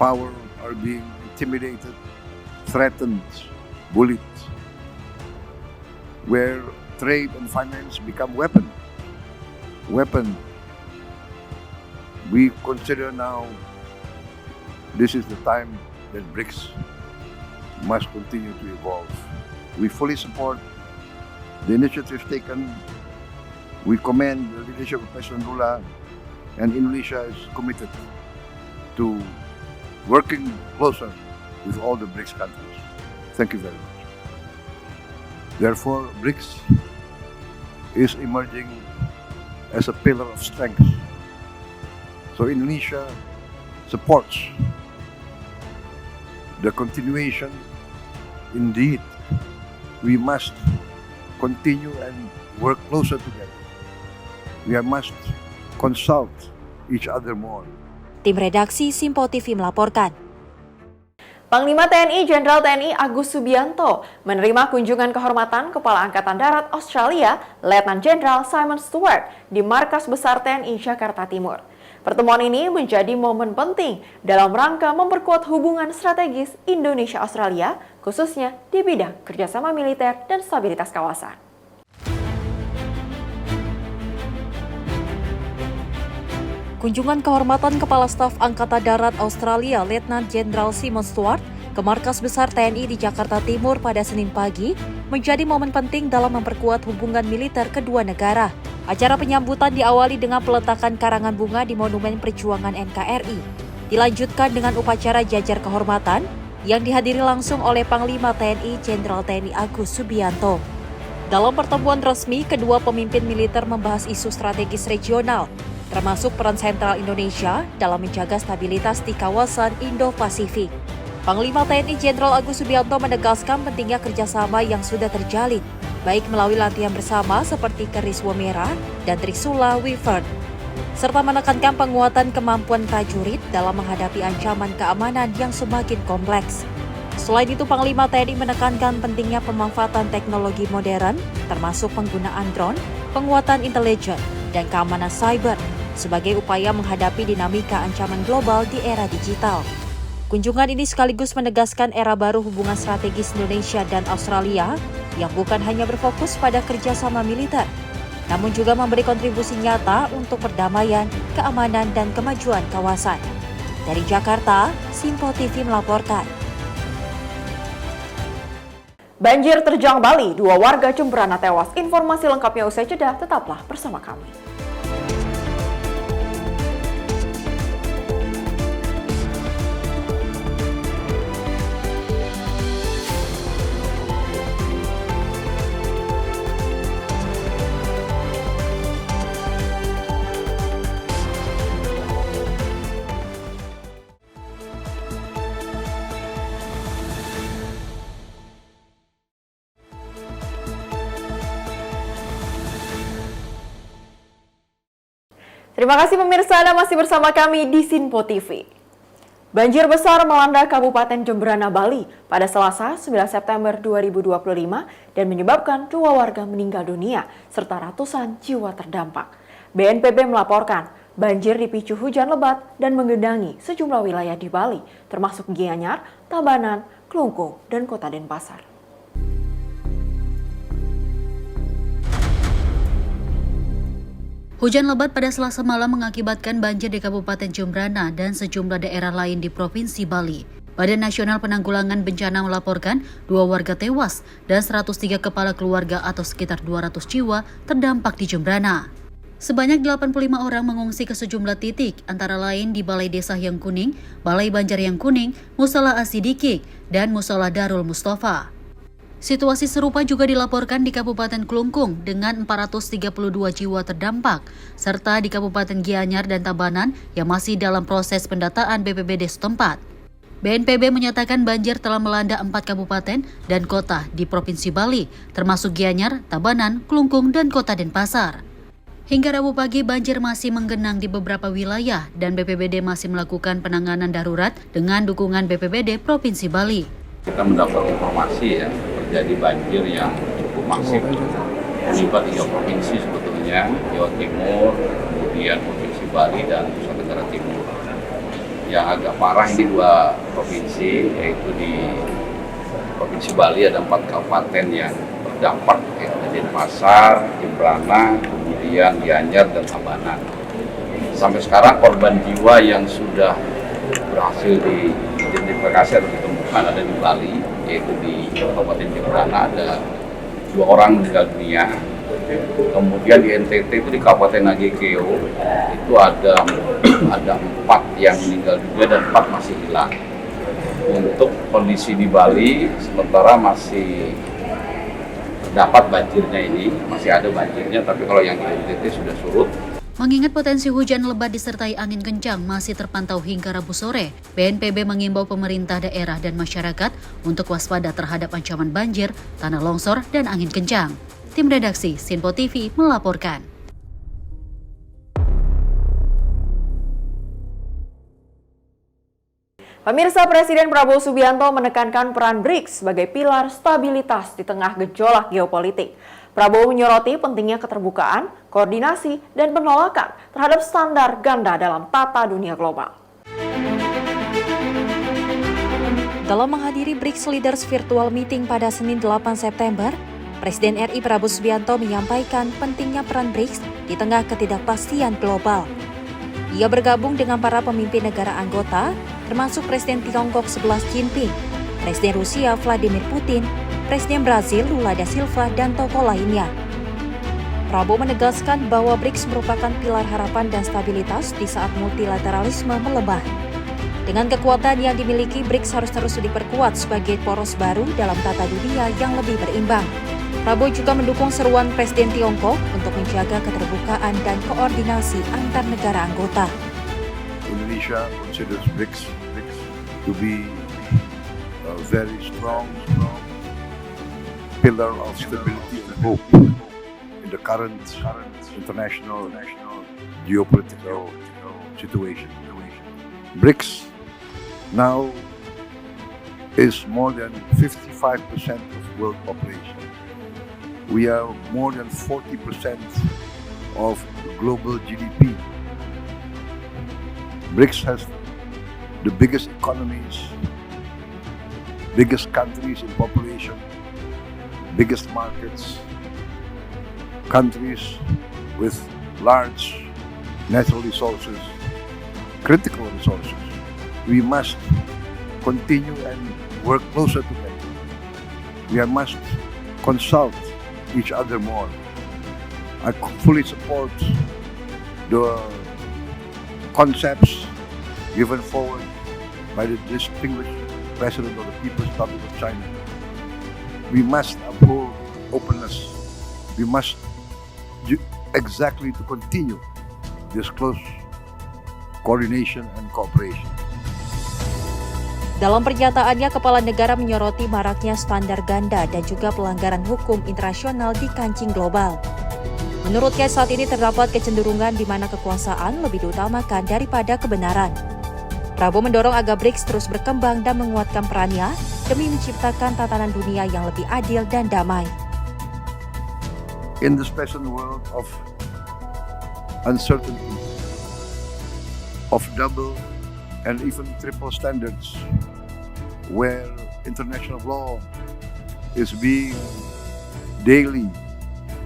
power are being intimidated, threatened, bullied, where trade and finance become weapon. We consider now this is the time that BRICS must continue to evolve. We fully support the initiatives taken. We commend the leadership of President Lula, and Indonesia is committed to working closer with all the BRICS countries. Thank you very much. Therefore, BRICS is emerging as a pillar of strength. So Indonesia supports the continuation. Indeed, we must continue and work closer together. We must consult each other more. Tim redaksi Simpo TV melaporkan. Panglima TNI Jenderal TNI Agus Subianto menerima kunjungan kehormatan Kepala Angkatan Darat Australia, Letnan Jenderal Simon Stewart di Markas Besar TNI Jakarta Timur. Pertemuan ini menjadi momen penting dalam rangka memperkuat hubungan strategis Indonesia-Australia, khususnya di bidang kerjasama militer dan stabilitas kawasan. Kunjungan kehormatan Kepala Staf Angkatan Darat Australia, Letnan Jenderal Simon Stewart, ke Markas Besar TNI di Jakarta Timur pada Senin pagi menjadi momen penting dalam memperkuat hubungan militer kedua negara. Acara penyambutan diawali dengan peletakan karangan bunga di Monumen Perjuangan NKRI. Dilanjutkan dengan upacara jajar kehormatan yang dihadiri langsung oleh Panglima TNI Jenderal TNI Agus Subianto. Dalam pertemuan resmi, kedua pemimpin militer membahas isu strategis regional, termasuk peran sentral Indonesia dalam menjaga stabilitas di kawasan Indo-Pasifik. Panglima TNI Jenderal Agus Subianto menegaskan pentingnya kerjasama yang sudah terjalin, baik melalui latihan bersama seperti Keris Womera dan Trisula Wyvern, serta menekankan penguatan kemampuan prajurit dalam menghadapi ancaman keamanan yang semakin kompleks. Selain itu, Panglima TNI menekankan pentingnya pemanfaatan teknologi modern, termasuk penggunaan drone, penguatan intelijen, dan keamanan cyber, sebagai upaya menghadapi dinamika ancaman global di era digital. Kunjungan ini sekaligus menegaskan era baru hubungan strategis Indonesia dan Australia yang bukan hanya berfokus pada kerjasama militer, namun juga memberi kontribusi nyata untuk perdamaian, keamanan, dan kemajuan kawasan. Dari Jakarta, Simpo TV melaporkan. Banjir terjang Bali, 2 warga Jemberana tewas. Informasi lengkapnya usai jeda, tetaplah bersama kami. Terima kasih pemirsa, Anda masih bersama kami di Simpo TV. Banjir besar melanda Kabupaten Jemberana, Bali pada Selasa 9 September 2025 dan menyebabkan 2 warga meninggal dunia serta ratusan jiwa terdampak. BNPB melaporkan banjir dipicu hujan lebat dan menggenangi sejumlah wilayah di Bali, termasuk Gianyar, Tabanan, Klungkung, dan Kota Denpasar. Hujan lebat pada Selasa malam mengakibatkan banjir di Kabupaten Jemberana dan sejumlah daerah lain di Provinsi Bali. Badan Nasional Penanggulangan Bencana melaporkan 2 warga tewas dan 103 kepala keluarga atau sekitar 200 jiwa terdampak di Jemberana. Sebanyak 85 orang mengungsi ke sejumlah titik, antara lain di Balai Desa Yang Kuning, Balai Banjar Yang Kuning, Musola Asidikik, dan Musola Darul Mustafa. Situasi serupa juga dilaporkan di Kabupaten Klungkung dengan 432 jiwa terdampak, serta di Kabupaten Gianyar dan Tabanan yang masih dalam proses pendataan BPBD setempat. BNPB menyatakan banjir telah melanda 4 kabupaten dan kota di Provinsi Bali, termasuk Gianyar, Tabanan, Klungkung, dan Kota Denpasar. Hingga Rabu pagi, banjir masih menggenang di beberapa wilayah dan BPBD masih melakukan penanganan darurat dengan dukungan BPBD Provinsi Bali. Kita mendapat informasi ya, terjadi banjir yang cukup masif, menimpa 3 provinsi sebetulnya, Jawa Timur, kemudian Provinsi Bali, dan Nusa Tenggara Timur. Yang agak parah ini 2 provinsi, yaitu di Provinsi Bali ada 4 kabupaten yang terdampak, yaitu Denpasar, Jembrana, kemudian Gianyar dan Tabanan. Sampai sekarang korban jiwa yang sudah berhasil diidentifikasi atau ditemukan ada di Bali, yaitu di Kabupaten Jembrana ada 2 orang meninggal dunia. Kemudian di NTT itu di Kabupaten Nagekeo itu ada 4 yang meninggal dunia dan 4 masih hilang. Untuk kondisi di Bali sementara masih dapat banjirnya ini, masih ada banjirnya, tapi kalau yang di NTT sudah surut. Mengingat potensi hujan lebat disertai angin kencang masih terpantau hingga Rabu sore, BNPB mengimbau pemerintah daerah dan masyarakat untuk waspada terhadap ancaman banjir, tanah longsor, dan angin kencang. Tim redaksi Sinpo TV melaporkan. Pemirsa, Presiden Prabowo Subianto menekankan peran BRICS sebagai pilar stabilitas di tengah gejolak geopolitik. Prabowo menyoroti pentingnya keterbukaan, koordinasi, dan penolakan terhadap standar ganda dalam tata dunia global. Dalam menghadiri BRICS Leaders Virtual Meeting pada Senin 8 September, Presiden RI Prabowo Subianto menyampaikan pentingnya peran BRICS di tengah ketidakpastian global. Ia bergabung dengan para pemimpin negara anggota, termasuk Presiden Tiongkok Xi Jinping, Presiden Rusia Vladimir Putin, Presiden Brazil Lula da Silva, dan tokoh lainnya. Prabowo menegaskan bahwa BRICS merupakan pilar harapan dan stabilitas di saat multilateralisme melemah. Dengan kekuatan yang dimiliki, BRICS harus terus diperkuat sebagai poros baru dalam tata dunia yang lebih berimbang. Prabowo juga mendukung seruan Presiden Tiongkok untuk menjaga keterbukaan dan koordinasi antar negara anggota. Indonesia considers BRICS to be a very strong pillar of stability and hope in the current international geopolitical situation. BRICS now is more than 55% of world population. We are more than 40% of global GDP. BRICS has the biggest economies, biggest countries in population, biggest markets, countries with large natural resources, critical resources. We must continue and work closer together. We must consult each other more. I fully support the concepts given forward by the distinguished President of the People's Republic of China. We must uphold openness. We must exactly to continue this close coordination and cooperation. Dalam pernyataannya, Kepala Negara menyoroti maraknya standar ganda dan juga pelanggaran hukum internasional di kancing global. Menurutnya, saat ini terdapat kecenderungan di mana kekuasaan lebih diutamakan daripada kebenaran. Prabowo mendorong agar BRICS terus berkembang dan menguatkan perannya demi menciptakan tatanan dunia yang lebih adil dan damai. In this present world of uncertainty, of double and even triple standards, where international law is being daily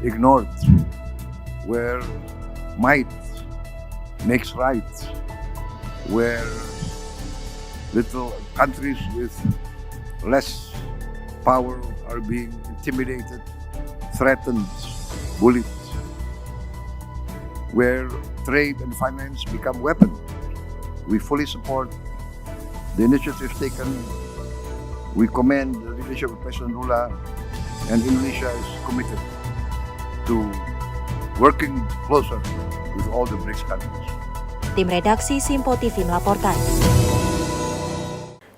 ignored, where might makes right, where little countries with less power are being intimidated, threatened, bullied. where trade and finance become weapons. We fully support the initiatives taken. We commend the leadership of President Lula, and Indonesia is committed to working closer with all the BRICS countries. Tim redaksi Simpo TV melaporkan.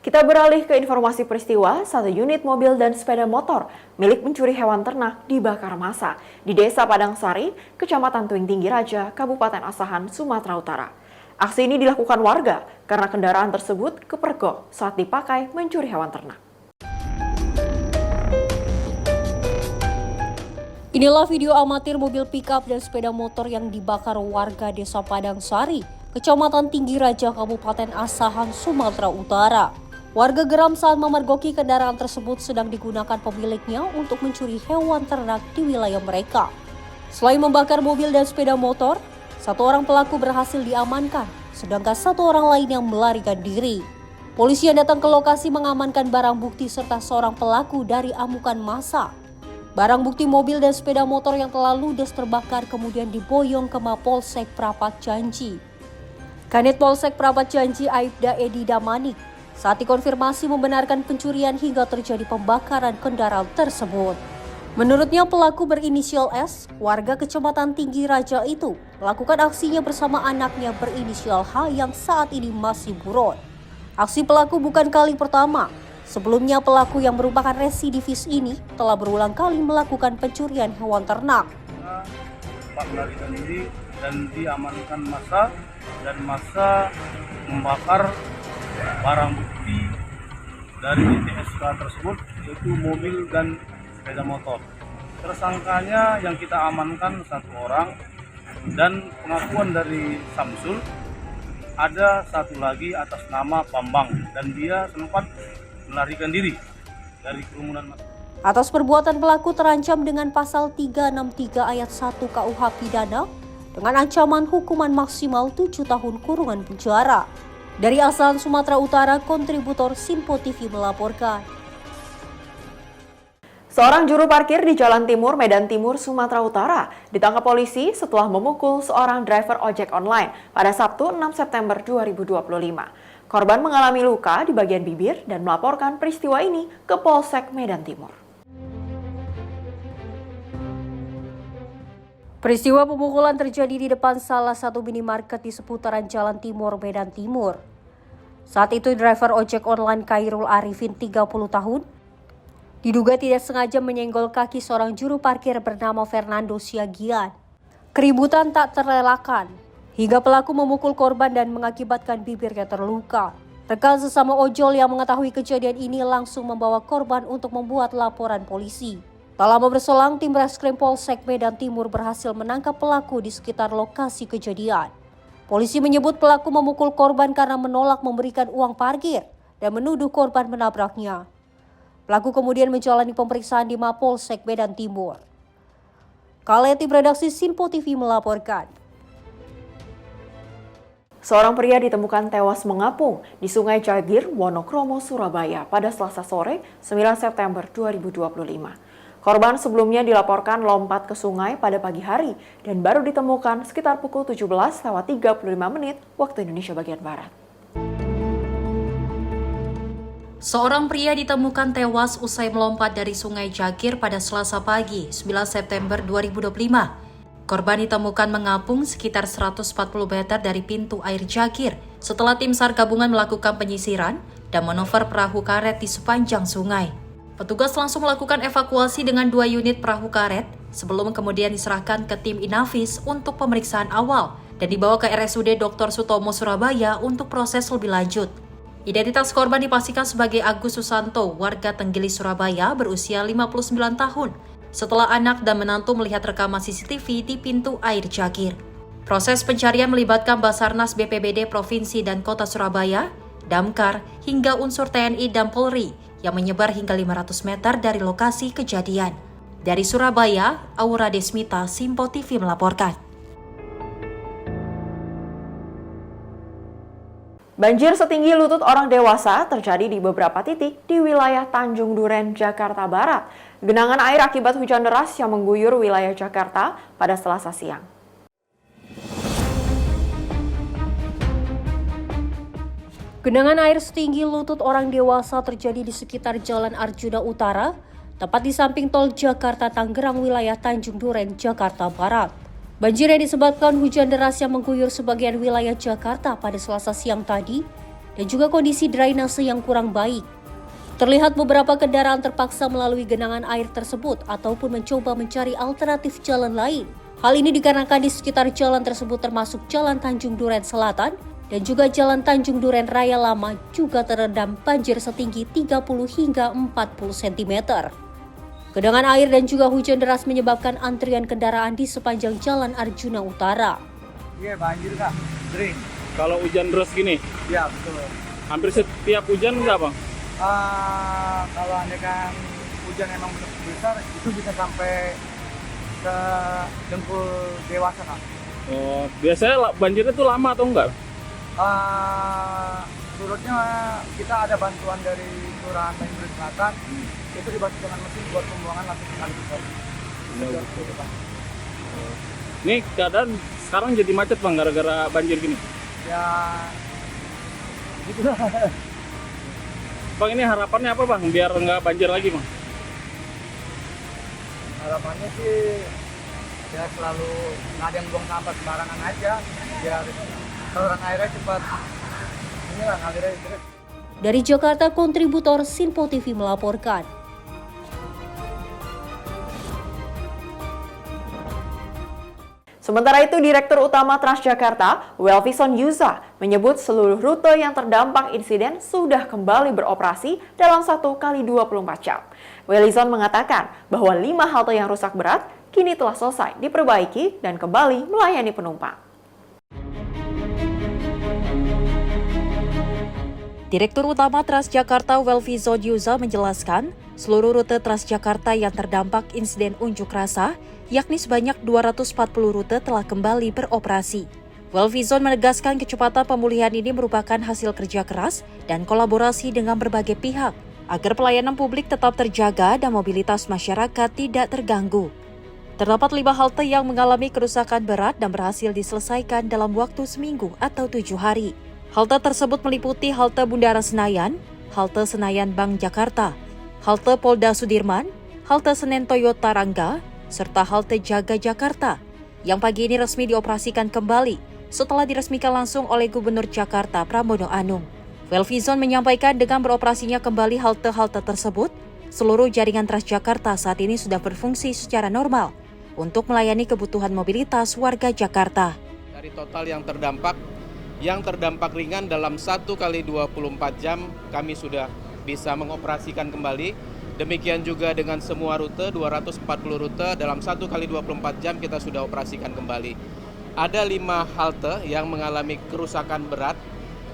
Kita beralih ke informasi peristiwa, satu unit mobil dan sepeda motor milik pencuri hewan ternak dibakar massa di Desa Padangsari, Kecamatan Tuing Tinggi Raja, Kabupaten Asahan, Sumatera Utara. Aksi ini dilakukan warga karena kendaraan tersebut kepergok saat dipakai mencuri hewan ternak. Inilah video amatir mobil pickup dan sepeda motor yang dibakar warga Desa Padangsari, Kecamatan Tinggi Raja, Kabupaten Asahan, Sumatera Utara. Warga geram saat memergoki kendaraan tersebut sedang digunakan pemiliknya untuk mencuri hewan ternak di wilayah mereka. Selain membakar mobil dan sepeda motor, satu orang pelaku berhasil diamankan, sedangkan satu orang lain yang melarikan diri. Polisi yang datang ke lokasi mengamankan barang bukti serta seorang pelaku dari amukan massa. Barang bukti mobil dan sepeda motor yang telah ludes terbakar kemudian diboyong ke Mapolsek Prapat Janji. Kanit Polsek Prapat Janji Aibda Edi Damanik saat dikonfirmasi membenarkan pencurian hingga terjadi pembakaran kendaraan tersebut. Menurutnya pelaku berinisial S, warga Kecamatan Tinggi Raja itu, melakukan aksinya bersama anaknya berinisial H yang saat ini masih buron. Aksi pelaku bukan kali pertama. Sebelumnya pelaku yang merupakan residivis ini telah berulang kali melakukan pencurian hewan ternak. Melarikan diri dan diamankan massa, dan massa membakar barang bukti dari TSK tersebut, yaitu mobil dan sepeda motor. Tersangkanya yang kita amankan satu orang, dan pengakuan dari Samsul ada satu lagi atas nama Bambang, dan dia sempat melarikan diri dari kerumunan massa. Atas perbuatan pelaku terancam dengan pasal 363 ayat 1 KUH Pidana dengan ancaman hukuman maksimal 7 tahun kurungan penjara. Dari Asahan, Sumatera Utara, kontributor Simpo TV melaporkan. Seorang juru parkir di Jalan Timur, Medan Timur, Sumatera Utara ditangkap polisi setelah memukul seorang driver ojek online pada Sabtu 6 September 2025. Korban mengalami luka di bagian bibir dan melaporkan peristiwa ini ke Polsek Medan Timur. Peristiwa pemukulan terjadi di depan salah satu minimarket di seputaran Jalan Timur, Medan Timur. Saat itu driver ojek online Khairul Arifin 30 tahun diduga tidak sengaja menyenggol kaki seorang juru parkir bernama Fernando Siagian. Keributan tak terelakkan hingga pelaku memukul korban dan mengakibatkan bibirnya terluka. Rekan sesama ojol yang mengetahui kejadian ini langsung membawa korban untuk membuat laporan polisi. Tak lama berselang, tim Reskrim Polsek Medan Timur berhasil menangkap pelaku di sekitar lokasi kejadian. Polisi menyebut pelaku memukul korban karena menolak memberikan uang parkir dan menuduh korban menabraknya. Pelaku kemudian menjalani pemeriksaan di Mapolsek Medan Timur. Kale, tim redaksi Simpo TV melaporkan. Seorang pria ditemukan tewas mengapung di Sungai Jagir, Wonokromo, Surabaya pada Selasa sore 9 September 2025. Korban sebelumnya dilaporkan lompat ke sungai pada pagi hari dan baru ditemukan sekitar pukul 17:35 waktu Indonesia bagian Barat. Seorang pria ditemukan tewas usai melompat dari Sungai Jagir pada Selasa pagi, 9 September 2025. Korban ditemukan mengapung sekitar 140 meter dari pintu air Jagir setelah tim SAR gabungan melakukan penyisiran dan manuver perahu karet di sepanjang sungai. Petugas langsung melakukan evakuasi dengan 2 unit perahu karet sebelum kemudian diserahkan ke tim Inavis untuk pemeriksaan awal dan dibawa ke RSUD Dr. Sutomo Surabaya untuk proses lebih lanjut. Identitas korban dipastikan sebagai Agus Susanto, warga Tenggili, Surabaya, berusia 59 tahun, setelah anak dan menantu melihat rekaman CCTV di pintu air Jagir. Proses pencarian melibatkan Basarnas BPBD Provinsi dan Kota Surabaya, Damkar, hingga unsur TNI dan Polri yang menyebar hingga 500 meter dari lokasi kejadian. Dari Surabaya, Aura Desmita, Simpo TV melaporkan. Banjir setinggi lutut orang dewasa terjadi di beberapa titik di wilayah Tanjung Duren, Jakarta Barat. Genangan air akibat hujan deras yang mengguyur wilayah Jakarta pada Selasa siang. Genangan air setinggi lutut orang dewasa terjadi di sekitar Jalan Arjuna Utara, tepat di samping tol Jakarta-Tangerang wilayah Tanjung Duren, Jakarta Barat. Banjir yang disebabkan hujan deras yang mengguyur sebagian wilayah Jakarta pada Selasa siang tadi, dan juga kondisi drainase yang kurang baik. Terlihat beberapa kendaraan terpaksa melalui genangan air tersebut ataupun mencoba mencari alternatif jalan lain. Hal ini dikarenakan di sekitar jalan tersebut termasuk Jalan Tanjung Duren Selatan dan juga Jalan Tanjung Duren Raya Lama juga terendam banjir setinggi 30 hingga 40 cm. Genangan air dan juga hujan deras menyebabkan antrian kendaraan di sepanjang Jalan Arjuna Utara. Iya, banjir Kak, sering. Kalau hujan deras gini? Iya, betul. Hampir setiap hujan enggak Bang? Kalau andaikan hujan emang benar besar, itu bisa sampai ke dengkul dewasa Kak. Oh, biasanya banjirnya itu lama atau enggak? Surutnya kita ada bantuan dari Kelurahan Tanjung Duren Selatan, itu dibantu dengan mesin buat pembuangan langsung kali besar. Ini keadaan sekarang jadi macet Bang gara-gara banjir gini? Ya, gitu lah. Bang, ini harapannya apa Bang biar nggak banjir lagi Bang? Harapannya sih ya selalu nggak ada yang buang sampah sembarangan aja, biar saluran airnya cepat ngalirin terus. Dari Jakarta, kontributor Sinpo TV melaporkan. Sementara itu, Direktur Utama Transjakarta, Welvison Yuza, menyebut seluruh rute yang terdampak insiden sudah kembali beroperasi dalam 1x24 jam. Welvison mengatakan bahwa 5 halte yang rusak berat kini telah selesai diperbaiki dan kembali melayani penumpang. Direktur Utama Transjakarta Welvison Yuza menjelaskan, seluruh rute Transjakarta yang terdampak insiden unjuk rasa, yakni sebanyak 240 rute telah kembali beroperasi. Welvison menegaskan kecepatan pemulihan ini merupakan hasil kerja keras dan kolaborasi dengan berbagai pihak, agar pelayanan publik tetap terjaga dan mobilitas masyarakat tidak terganggu. Terdapat 5 halte yang mengalami kerusakan berat dan berhasil diselesaikan dalam waktu seminggu atau 7 hari. Halte tersebut meliputi halte Bundaran Senayan, halte Senayan Bank Jakarta, halte Polda Sudirman, halte Senen Toyota Rangga, serta halte Jaga Jakarta, yang pagi ini resmi dioperasikan kembali setelah diresmikan langsung oleh Gubernur Jakarta Pramono Anung. Welvison menyampaikan dengan beroperasinya kembali halte-halte tersebut, seluruh jaringan Transjakarta saat ini sudah berfungsi secara normal untuk melayani kebutuhan mobilitas warga Jakarta. Dari total yang terdampak ringan dalam 1x24 jam kami sudah bisa mengoperasikan kembali. Demikian juga dengan semua rute, 240 rute dalam 1x24 jam kita sudah operasikan kembali. Ada 5 halte yang mengalami kerusakan berat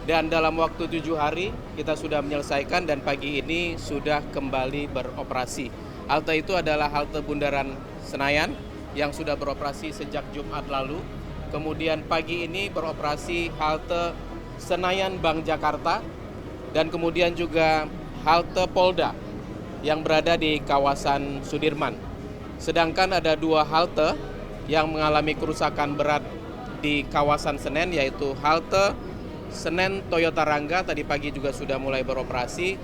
dan dalam waktu 7 hari kita sudah menyelesaikan dan pagi ini sudah kembali beroperasi. Halte itu adalah halte Bundaran Senayan yang sudah beroperasi sejak Jumat lalu. Kemudian pagi ini beroperasi halte Senayan Bank Jakarta dan kemudian juga halte Polda yang berada di kawasan Sudirman. Sedangkan ada 2 halte yang mengalami kerusakan berat di kawasan Senen, yaitu halte Senen Toyota Rangga tadi pagi juga sudah mulai beroperasi,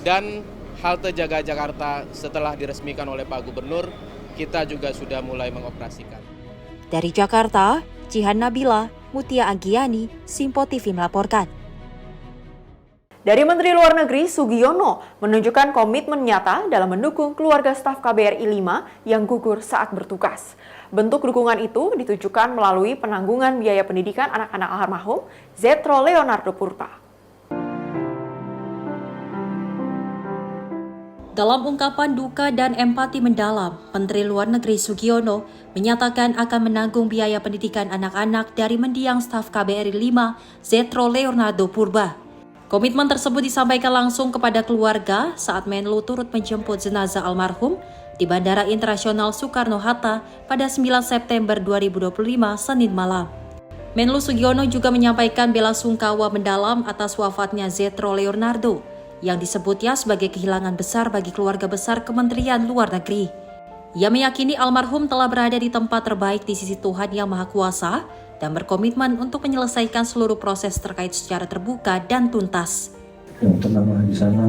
dan halte Jaga Jakarta setelah diresmikan oleh Pak Gubernur, kita juga sudah mulai mengoperasikan. Dari Jakarta, Jihan Nabila, Mutia Agiani, Sinpo TV melaporkan. Dari Menteri Luar Negeri Sugiono menunjukkan komitmen nyata dalam mendukung keluarga staf KBRI 5 yang gugur saat bertugas. Bentuk dukungan itu ditujukan melalui penanggungan biaya pendidikan anak-anak almarhum Zetro Leonardo Purba. Dalam ungkapan duka dan empati mendalam, Menteri Luar Negeri Sugiono menyatakan akan menanggung biaya pendidikan anak-anak dari mendiang staf KBRI 5 Zetro Leonardo Purba. Komitmen tersebut disampaikan langsung kepada keluarga saat Menlu turut menjemput jenazah almarhum di Bandara Internasional Soekarno-Hatta pada 9 September 2025 Senin malam. Menlu Sugiono juga menyampaikan bela sungkawa mendalam atas wafatnya Zetro Leonardo yang disebutnya sebagai kehilangan besar bagi keluarga besar Kementerian Luar Negeri. Ia meyakini almarhum telah berada di tempat terbaik di sisi Tuhan Yang Maha Kuasa dan berkomitmen untuk menyelesaikan seluruh proses terkait secara terbuka dan tuntas. Yang tenanglah di sana,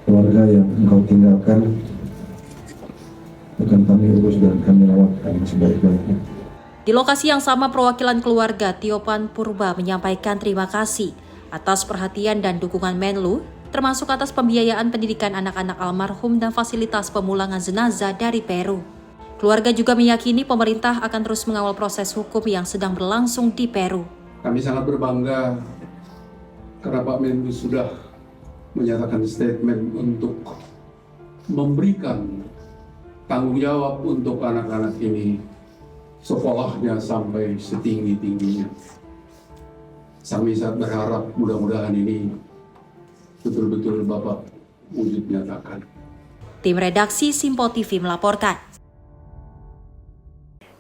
keluarga yang engkau tinggalkan akan kami urus dan kami rawat dengan sebaik-baiknya. Di lokasi yang sama, perwakilan keluarga Tiopan Purba menyampaikan terima kasih atas perhatian dan dukungan Menlu, termasuk atas pembiayaan pendidikan anak-anak almarhum dan fasilitas pemulangan jenazah dari Peru. Keluarga juga meyakini pemerintah akan terus mengawal proses hukum yang sedang berlangsung di Peru. Kami sangat berbangga karena Pak Menlu sudah menyatakan statement untuk memberikan tanggung jawab untuk anak-anak ini sekolahnya sampai setinggi-tingginya. Kami sangat berharap mudah-mudahan ini betul-betul Bapak wujud nyatakan. Tim redaksi Simpo TV melaporkan.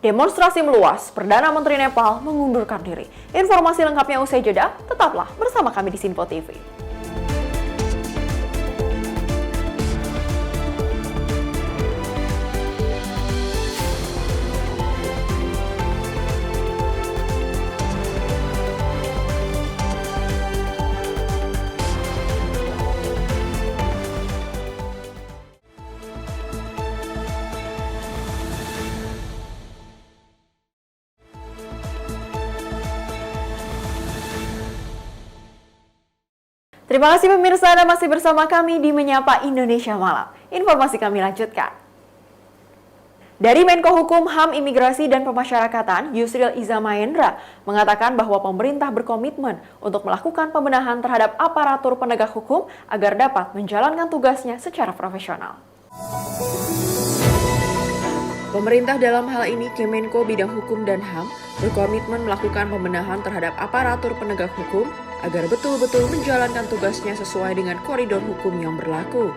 Demonstrasi meluas, Perdana Menteri Nepal mengundurkan diri. Informasi lengkapnya usai jeda, tetaplah bersama kami di Simpo TV. Terima kasih pemirsa, Anda masih bersama kami di Menyapa Indonesia Malam. Informasi kami lanjutkan. Dari Menko Hukum, HAM, Imigrasi, dan Pemasyarakatan, Yusril Iza Mahendra mengatakan bahwa pemerintah berkomitmen untuk melakukan pembenahan terhadap aparatur penegak hukum agar dapat menjalankan tugasnya secara profesional. Pemerintah dalam hal ini Kemenko Bidang Hukum dan HAM berkomitmen melakukan pembenahan terhadap aparatur penegak hukum agar betul-betul menjalankan tugasnya sesuai dengan koridor hukum yang berlaku.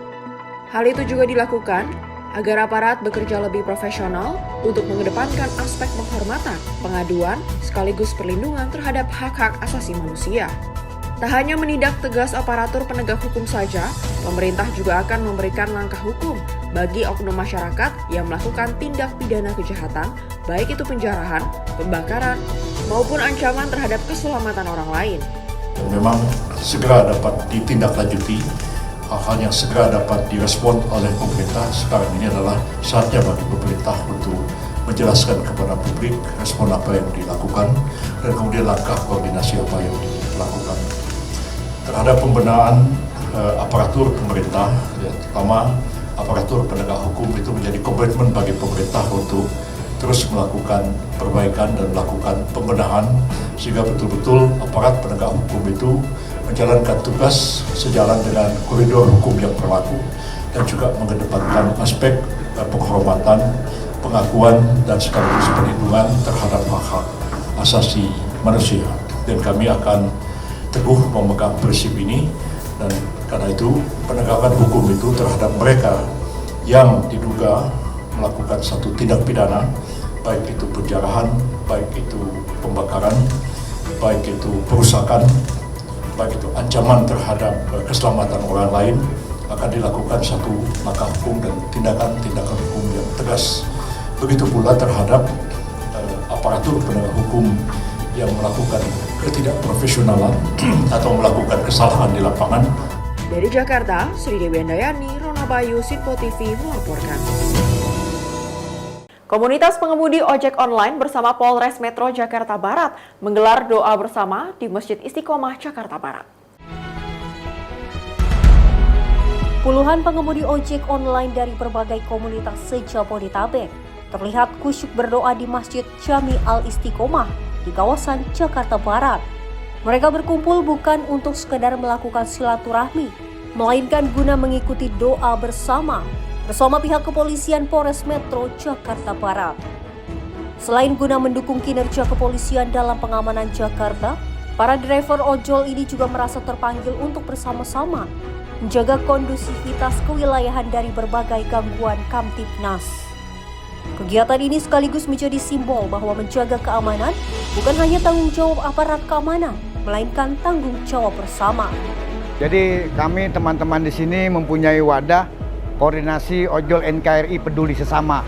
Hal itu juga dilakukan agar aparat bekerja lebih profesional untuk mengedepankan aspek penghormatan, pengaduan, sekaligus perlindungan terhadap hak-hak asasi manusia. Tak hanya menindak tegas aparatur penegak hukum saja, pemerintah juga akan memberikan langkah hukum bagi oknum masyarakat yang melakukan tindak pidana kejahatan, baik itu penjarahan, pembakaran, maupun ancaman terhadap keselamatan orang lain. Memang segera dapat ditindaklanjuti, hal-hal yang segera dapat direspon oleh pemerintah. Sekarang ini adalah saatnya bagi pemerintah untuk menjelaskan kepada publik respon apa yang dilakukan dan kemudian langkah koordinasi apa yang dilakukan. Terhadap pembenahan aparatur pemerintah, ya, terutama aparatur penegak hukum, itu menjadi komitmen bagi pemerintah untuk terus melakukan perbaikan dan melakukan pembenahan sehingga betul-betul aparat penegak hukum itu menjalankan tugas sejalan dengan koridor hukum yang berlaku dan juga mengedepankan aspek penghormatan, pengakuan dan sekaligus perlindungan terhadap hak-hak asasi manusia. Dan kami akan teguh memegang prinsip ini, dan karena itu penegakan hukum itu terhadap mereka yang diduga melakukan satu tindak pidana, baik itu penjarahan, baik itu pembakaran, baik itu perusakan, baik itu ancaman terhadap keselamatan orang lain, akan dilakukan satu langkah hukum dan tindakan-tindakan hukum yang tegas. Begitu pula terhadap aparatur penegak hukum yang melakukan ketidakprofesionalan atau melakukan kesalahan di lapangan. Dari Jakarta, Sri Dewi Andayani, Rona Bayu, Simpo TV melaporkan. Komunitas pengemudi ojek online bersama Polres Metro Jakarta Barat menggelar doa bersama di Masjid Istiqomah Jakarta Barat. Puluhan pengemudi ojek online dari berbagai komunitas se-Jabodetabek terlihat khusyuk berdoa di Masjid Jami Al-Istiqomah di kawasan Jakarta Barat. Mereka berkumpul bukan untuk sekedar melakukan silaturahmi, melainkan guna mengikuti doa bersama pihak kepolisian Polres Metro Jakarta Barat. Selain guna mendukung kinerja kepolisian dalam pengamanan Jakarta, para driver ojol ini juga merasa terpanggil untuk bersama-sama menjaga kondusivitas kewilayahan dari berbagai gangguan Kamtibnas. Kegiatan ini sekaligus menjadi simbol bahwa menjaga keamanan bukan hanya tanggung jawab aparat keamanan, melainkan tanggung jawab bersama. Jadi kami teman-teman di sini mempunyai wadah koordinasi ojol NKRI peduli sesama.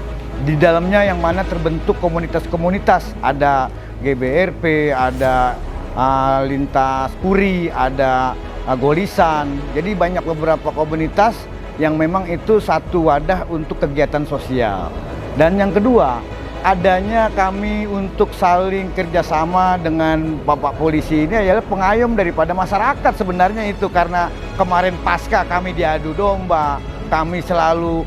Di dalamnya yang mana terbentuk komunitas-komunitas, ada GBRP, ada Lintas Puri, ada Golisan. Jadi banyak beberapa komunitas yang memang itu satu wadah untuk kegiatan sosial. Dan yang kedua, adanya kami untuk saling kerjasama dengan Bapak Polisi ini adalah pengayom daripada masyarakat sebenarnya itu, karena kemarin pasca kami diadu domba, kami selalu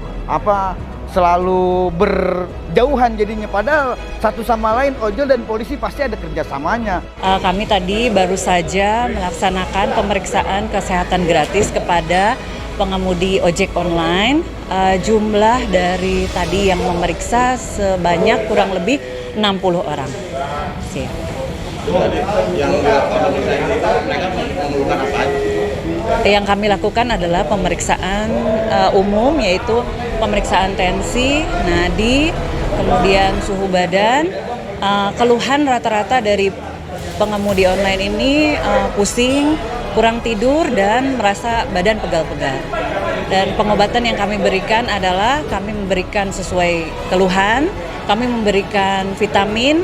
berjauhan jadinya, padahal satu sama lain ojol dan polisi pasti ada kerjasamanya. Kami tadi baru saja melaksanakan pemeriksaan kesehatan gratis kepada pengemudi ojek online. Jumlah dari tadi yang memeriksa sebanyak kurang lebih 60 orang. Yang kami lakukan adalah pemeriksaan umum, yaitu pemeriksaan tensi, nadi, kemudian suhu badan. Keluhan rata-rata dari pengemudi online ini pusing, kurang tidur, dan merasa badan pegal-pegal. Dan pengobatan yang kami berikan adalah kami memberikan sesuai keluhan, kami memberikan vitamin,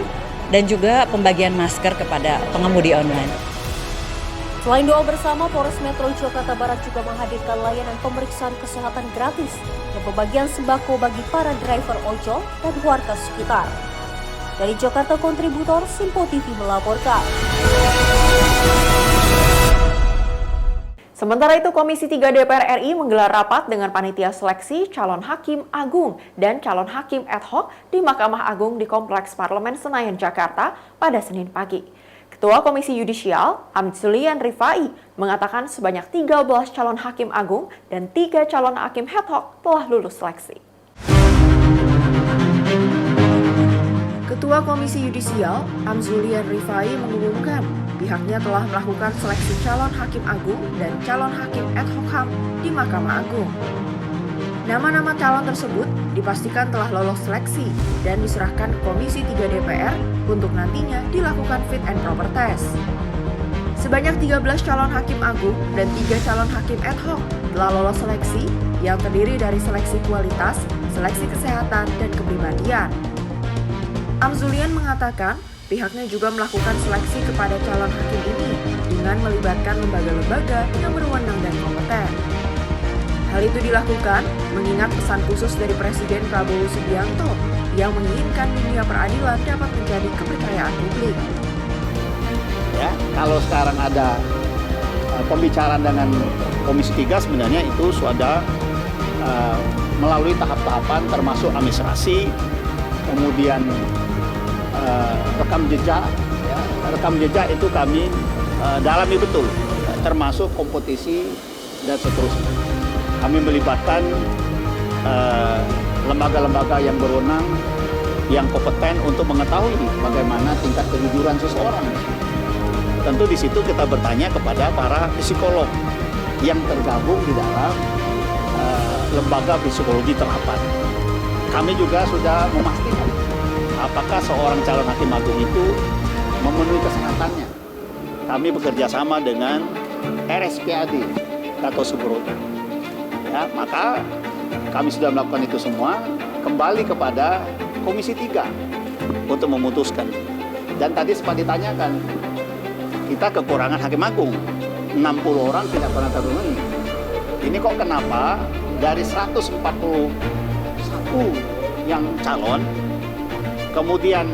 dan juga pembagian masker kepada pengemudi online. Selain doa bersama, Polres Metro Jakarta Barat juga menghadirkan layanan pemeriksaan kesehatan gratis dan pembagian sembako bagi para driver ojol dan warga sekitar. Dari Jakarta, kontributor Simpo TV melaporkan. Sementara itu, Komisi 3 DPR RI menggelar rapat dengan panitia seleksi calon hakim agung dan calon hakim ad hoc di Mahkamah Agung di Kompleks Parlemen Senayan, Jakarta pada Senin pagi. Ketua Komisi Yudisial, Amzulian Rifai, mengatakan sebanyak 13 calon hakim agung dan 3 calon hakim ad hoc telah lulus seleksi. Ketua Komisi Yudisial, Amzulian Rifai, mengumumkan pihaknya telah melakukan seleksi calon hakim agung dan calon hakim ad hoc HAM di Mahkamah Agung. Nama-nama calon tersebut dipastikan telah lolos seleksi dan diserahkan Komisi 3 DPR untuk nantinya dilakukan fit and proper test. Sebanyak 13 calon hakim agung dan 3 calon hakim ad hoc telah lolos seleksi yang terdiri dari seleksi kualitas, seleksi kesehatan, dan kepribadian. Amzulian mengatakan pihaknya juga melakukan seleksi kepada calon hakim ini dengan melibatkan lembaga-lembaga yang berwenang dan kompeten. Hal itu dilakukan mengingat pesan khusus dari Presiden Prabowo Subianto yang menginginkan dunia peradilan dapat menjadi kepercayaan publik. Ya, kalau sekarang ada pembicaraan dengan Komisi 3 sebenarnya itu sudah melalui tahap-tahapan termasuk administrasi, kemudian rekam jejak. Ya, rekam jejak itu kami dalami betul, termasuk kompetisi dan seterusnya. Kami melibatkan lembaga-lembaga yang berwenang, yang kompeten untuk mengetahui bagaimana tingkat kejujuran seseorang. Tentu di situ kita bertanya kepada para psikolog yang tergabung di dalam lembaga psikologi terapan. Kami juga sudah memastikan apakah seorang calon hakim agung itu memenuhi kesehatannya. Kami bekerja sama dengan RSPAD Gatot Subroto. Ya, maka kami sudah melakukan itu semua, kembali kepada Komisi 3 untuk memutuskan. Dan tadi sempat ditanyakan, kita kekurangan hakim agung, 60 orang tidak pernah terpenuhi. Ini kok kenapa dari 141 yang calon, kemudian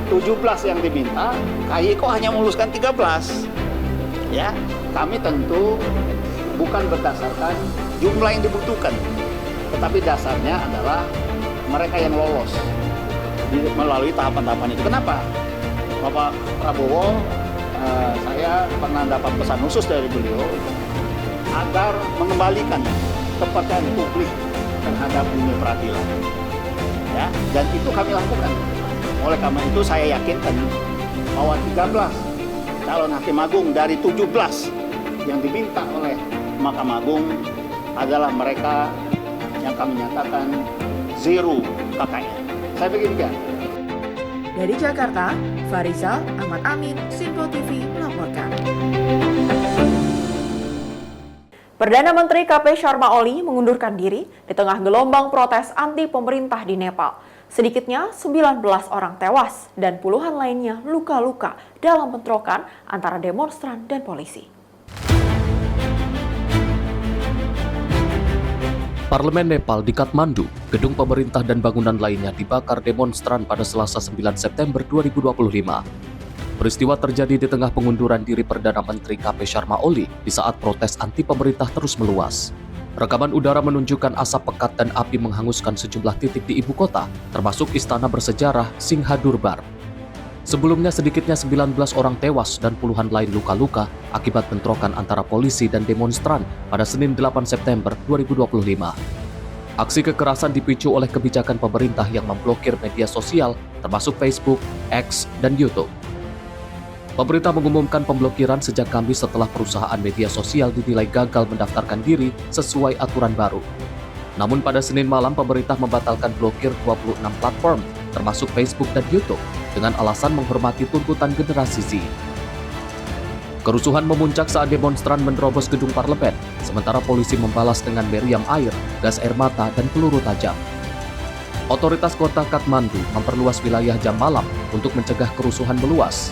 17 yang diminta, KAI kok hanya meluluskan 13? Ya, kami tentu bukan berdasarkan jumlah yang dibutuhkan, tetapi dasarnya adalah mereka yang lolos melalui tahapan-tahapan itu. Kenapa? Bapak Prabowo, saya pernah dapat pesan khusus dari beliau agar mengembalikan kepercayaan publik terhadap dunia peradilan. Ya, dan itu kami lakukan. Oleh karena itu saya yakinkan bahwa 13 calon hakim agung dari 17 yang diminta oleh Mahkamah Agung adalah mereka yang kami nyatakan zero KKN. Saya begini. Dari Jakarta, Farizal Ahmad Amin, Simpo TV melaporkan. Perdana Menteri KP Sharma Oli mengundurkan diri di tengah gelombang protes anti pemerintah di Nepal. Sedikitnya 19 orang tewas dan puluhan lainnya luka-luka dalam bentrokan antara demonstran dan polisi. Parlemen Nepal di Kathmandu, gedung pemerintah dan bangunan lainnya dibakar demonstran pada Selasa 9 September 2025. Peristiwa terjadi di tengah pengunduran diri Perdana Menteri KP Sharma Oli di saat protes anti pemerintah terus meluas. Rekaman udara menunjukkan asap pekat dan api menghanguskan sejumlah titik di ibu kota, termasuk istana bersejarah Singhadurbar. Sebelumnya sedikitnya 19 orang tewas dan puluhan lain luka-luka akibat bentrokan antara polisi dan demonstran pada Senin 8 September 2025. Aksi kekerasan dipicu oleh kebijakan pemerintah yang memblokir media sosial termasuk Facebook, X, dan YouTube. Pemerintah mengumumkan pemblokiran sejak Kamis setelah perusahaan media sosial dinilai gagal mendaftarkan diri sesuai aturan baru. Namun pada Senin malam pemerintah membatalkan blokir 26 platform termasuk Facebook dan YouTube dengan alasan menghormati tuntutan generasi Z. Kerusuhan memuncak saat demonstran menerobos gedung parlemen, sementara polisi membalas dengan meriam air, gas air mata, dan peluru tajam. Otoritas kota Kathmandu memperluas wilayah jam malam untuk mencegah kerusuhan meluas.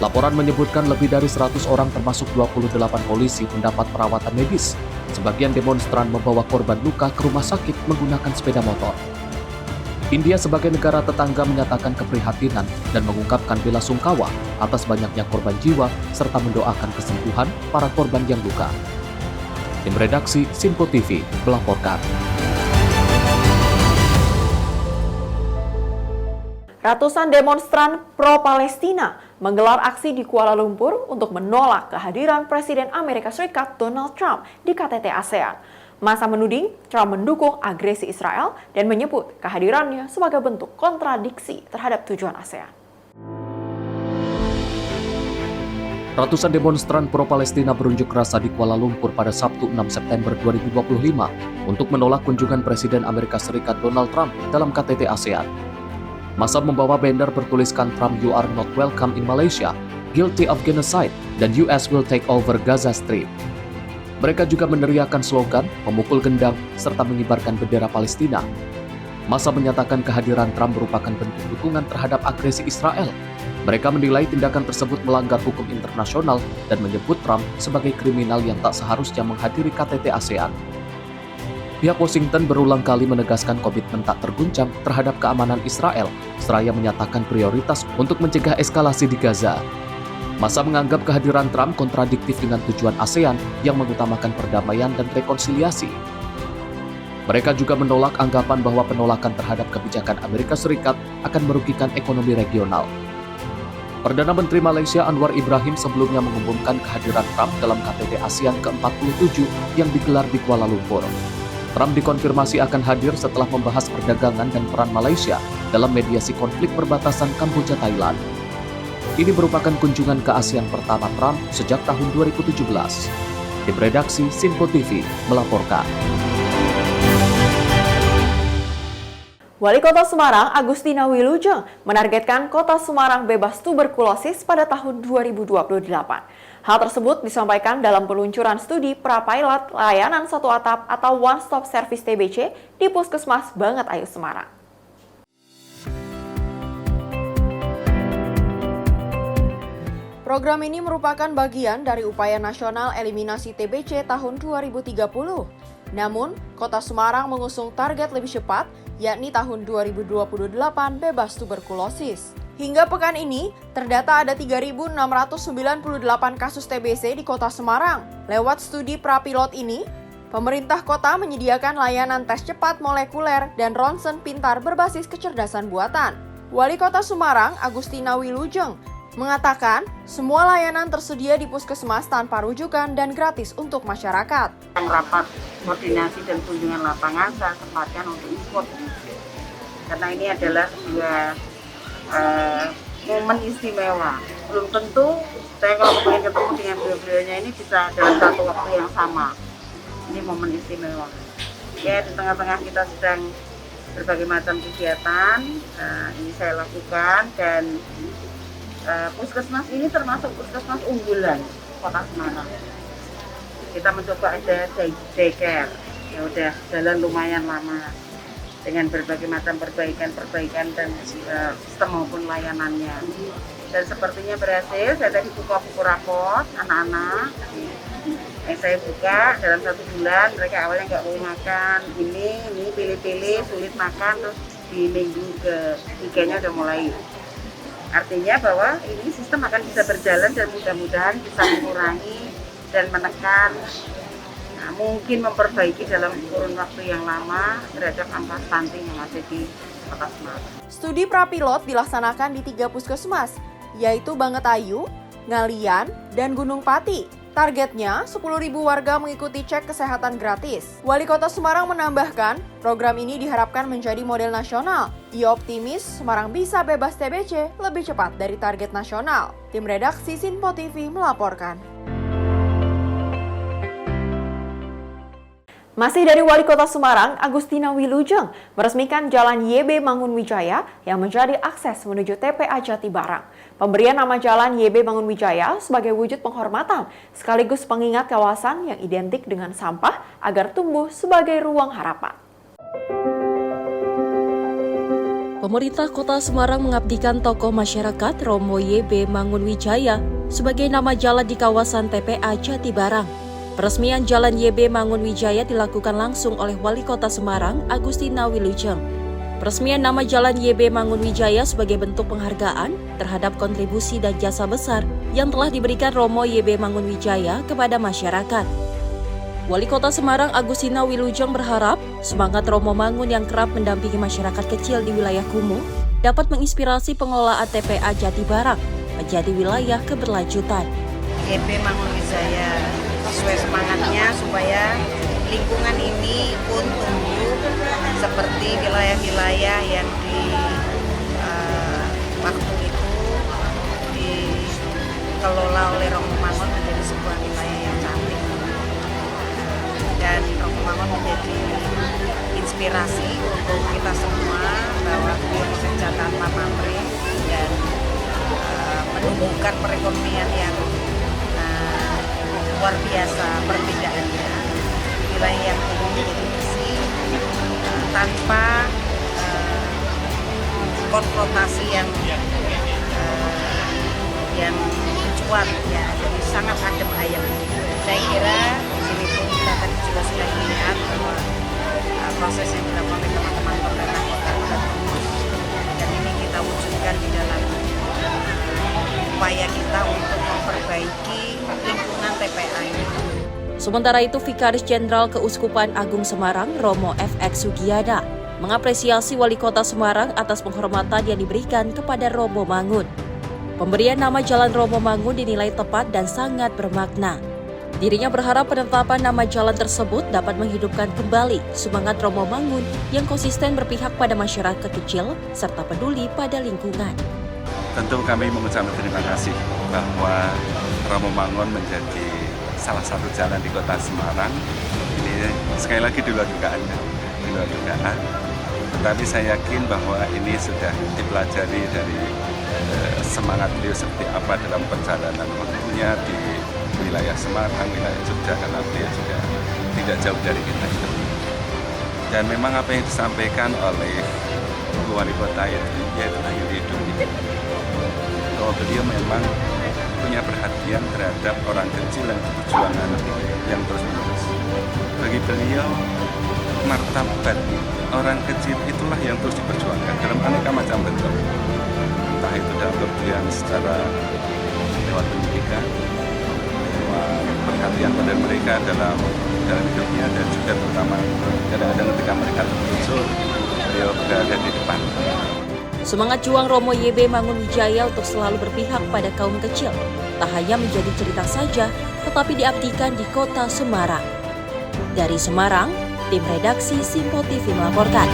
Laporan menyebutkan lebih dari 100 orang termasuk 28 polisi mendapat perawatan medis. Sebagian demonstran membawa korban luka ke rumah sakit menggunakan sepeda motor. India sebagai negara tetangga menyatakan keprihatinan dan mengungkapkan bela sungkawa atas banyaknya korban jiwa serta mendoakan kesembuhan para korban yang luka. Tim redaksi Sinpo TV melaporkan. Ratusan demonstran pro-Palestina menggelar aksi di Kuala Lumpur untuk menolak kehadiran Presiden Amerika Serikat Donald Trump di KTT ASEAN. Massa menuding Trump mendukung agresi Israel dan menyebut kehadirannya sebagai bentuk kontradiksi terhadap tujuan ASEAN. Ratusan demonstran pro-Palestina berunjuk rasa di Kuala Lumpur pada Sabtu 6 September 2025 untuk menolak kunjungan Presiden Amerika Serikat Donald Trump dalam KTT ASEAN. Massa membawa banner bertuliskan Trump "You are not welcome in Malaysia, guilty of genocide, dan US will take over Gaza Strip." Mereka juga meneriakkan slogan, memukul gendang, serta mengibarkan bendera Palestina. Massa menyatakan kehadiran Trump merupakan bentuk dukungan terhadap agresi Israel. Mereka menilai tindakan tersebut melanggar hukum internasional dan menyebut Trump sebagai kriminal yang tak seharusnya menghadiri KTT ASEAN. Pihak Washington berulang kali menegaskan komitmen tak terguncang terhadap keamanan Israel, seraya menyatakan prioritas untuk mencegah eskalasi di Gaza. Massa menganggap kehadiran Trump kontradiktif dengan tujuan ASEAN yang mengutamakan perdamaian dan rekonsiliasi. Mereka juga menolak anggapan bahwa penolakan terhadap kebijakan Amerika Serikat akan merugikan ekonomi regional. Perdana Menteri Malaysia Anwar Ibrahim sebelumnya mengumumkan kehadiran Trump dalam KTT ASEAN ke-47 yang digelar di Kuala Lumpur. Trump dikonfirmasi akan hadir setelah membahas perdagangan dan peran Malaysia dalam mediasi konflik perbatasan Kamboja-Thailand. Ini merupakan kunjungan ke ASEAN pertama Trump sejak tahun 2017. Tim redaksi Sinpo TV melaporkan. Wali Kota Semarang Agustina Wilujeng menargetkan Kota Semarang bebas tuberkulosis pada tahun 2028. Hal tersebut disampaikan dalam peluncuran studi pra-pilot layanan satu atap atau One Stop Service TBC di Puskesmas Banget Ayu Semarang. Program ini merupakan bagian dari upaya nasional eliminasi TBC tahun 2030. Namun, Kota Semarang mengusung target lebih cepat, yakni tahun 2028 bebas tuberkulosis. Hingga pekan ini, terdata ada 3.698 kasus TBC di Kota Semarang. Lewat studi pra-pilot ini, pemerintah kota menyediakan layanan tes cepat molekuler dan ronsen pintar berbasis kecerdasan buatan. Wali Kota Semarang, Agustina Wilujeng, mengatakan semua layanan tersedia di puskesmas tanpa rujukan dan gratis untuk masyarakat. Yang rapat koordinasi dan kunjungan lapangan saya sempatkan untuk import, karena ini adalah sebuah momen istimewa. Belum tentu saya kalau pengen ketemu dengan beliau-beliaunya ini bisa dalam satu waktu yang sama. Ini momen istimewa. Ya, di tengah-tengah kita sedang berbagai macam kegiatan, ini saya lakukan, dan puskesmas ini termasuk puskesmas unggulan Kota Semarang. kita mencoba ada daycare, ya udah jalan lumayan lama dengan berbagai macam perbaikan dan sistem maupun layanannya. Dan sepertinya berhasil. Saya tadi buka buku rapor anak-anak yang saya buka dalam 1 bulan. Mereka awalnya nggak mau makan ini pilih-pilih, sulit makan, terus di minggu ke-3-nya udah mulai. Artinya bahwa ini sistem akan bisa berjalan dan mudah-mudahan bisa mengurangi dan menekan, mungkin memperbaiki dalam kurun waktu yang lama terhadap angka stunting yang ada di Kota Semarang. Studi prapilot dilaksanakan di 3 puskesmas, yaitu Bangetayu, Ngalian, dan Gunung Pati. Targetnya, 10.000 warga mengikuti cek kesehatan gratis. Wali Kota Semarang menambahkan, program ini diharapkan menjadi model nasional. Ia optimis Semarang bisa bebas TBC lebih cepat dari target nasional. Tim redaksi Sinpo TV melaporkan. Masih dari Wali Kota Semarang, Agustina Wilujeng meresmikan Jalan YB Mangunwijaya yang menjadi akses menuju TPA Jatibarang. Pemberian nama Jalan YB Mangunwijaya sebagai wujud penghormatan sekaligus pengingat kawasan yang identik dengan sampah agar tumbuh sebagai ruang harapan. Pemerintah Kota Semarang mengabdikan tokoh masyarakat Romo YB Mangunwijaya sebagai nama jalan di kawasan TPA Jatibarang. Peresmian Jalan YB Mangunwijaya dilakukan langsung oleh Wali Kota Semarang, Agustina Wilujeng. Peresmian nama Jalan YB Mangunwijaya sebagai bentuk penghargaan terhadap kontribusi dan jasa besar yang telah diberikan Romo YB Mangunwijaya kepada masyarakat. Wali Kota Semarang, Agustina Wilujeng berharap semangat Romo Mangun yang kerap mendampingi masyarakat kecil di wilayah kumuh dapat menginspirasi pengelolaan TPA Jatibarang menjadi wilayah keberlanjutan. YB Mangunwijaya sesuai semangatnya supaya lingkungan ini pun tumbuh seperti wilayah-wilayah yang di waktu itu dikelola oleh Romo Mangun menjadi sebuah wilayah yang cantik, dan Romo Mangun menjadi inspirasi untuk kita semua bahwa beliau bekerja tanpa pamrih dan menumbuhkan perekonomian yang luar biasa perbedaannya. Wilayah yang tumbuh menjadi bersih tanpa konfrontasi yang mencuat, ya, jadi sangat adem ayem. Saya kira di sini pun kita tadi juga sudah melihat bahwa proses yang dilakukan oleh teman-teman pemerintah kota sudah bagus, dan ini kita wujudkan di dalam upaya kita untuk memperbaiki lingkungan TPA ini. Sementara itu, Vikaris Jenderal Keuskupan Agung Semarang, Romo FX Sugiyana, mengapresiasi Wali Kota Semarang atas penghormatan yang diberikan kepada Romo Mangun. Pemberian nama Jalan Romo Mangun dinilai tepat dan sangat bermakna. Dirinya berharap penetapan nama jalan tersebut dapat menghidupkan kembali semangat Romo Mangun yang konsisten berpihak pada masyarakat kecil serta peduli pada lingkungan. Tentu kami mengucapkan terima kasih bahwa Romo Mangun menjadi salah satu jalan di Kota Semarang. Ini sekali lagi di luar dugaan. Tetapi saya yakin bahwa ini sudah dipelajari dari semangat beliau seperti apa dalam perjalanan waktunya di wilayah Semarang, wilayah Jogja, karena beliau juga tidak jauh dari kita itu. Dan memang apa yang disampaikan oleh Wali Kota yaitu Ayu Hidup, bahwa beliau memang punya perhatian terhadap orang kecil yang perjuangan yang terus-menerus. Bagi beliau, martabat orang kecil itulah yang terus diperjuangkan dalam aneka macam bentuk. Entah itu dalam pemberian secara lewat pendidikan, perhatian pada mereka dalam hidupnya, dan juga terutama kadang-kadang ketika mereka termuncul, beliau berada di depan. Semangat juang Romo YB Mangunwijaya untuk selalu berpihak pada kaum kecil tak hanya menjadi cerita saja, tetapi diabdikan di Kota Semarang. Dari Semarang, tim redaksi Sinpo TV melaporkan.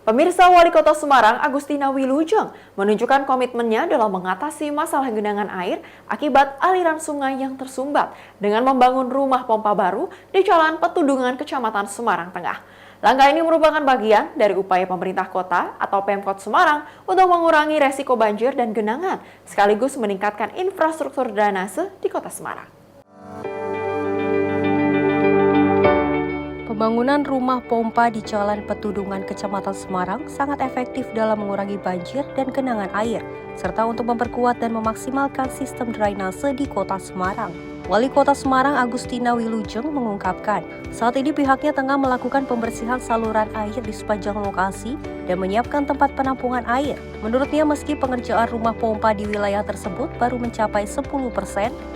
Pemirsa, Wali Kota Semarang Agustina Wilujeng menunjukkan komitmennya dalam mengatasi masalah genangan air akibat aliran sungai yang tersumbat dengan membangun rumah pompa baru di Jalan Petudungan, Kecamatan Semarang Tengah. Langkah ini merupakan bagian dari upaya pemerintah kota atau Pemkot Semarang untuk mengurangi resiko banjir dan genangan, sekaligus meningkatkan infrastruktur drainase di Kota Semarang. Pembangunan rumah pompa di Jalan Petudungan Kecamatan Semarang sangat efektif dalam mengurangi banjir dan genangan air, serta untuk memperkuat dan memaksimalkan sistem drainase di Kota Semarang. Wali Kota Semarang Agustina Wilujeng mengungkapkan, saat ini pihaknya tengah melakukan pembersihan saluran air di sepanjang lokasi dan menyiapkan tempat penampungan air. Menurutnya, meski pengerjaan rumah pompa di wilayah tersebut baru mencapai 10%,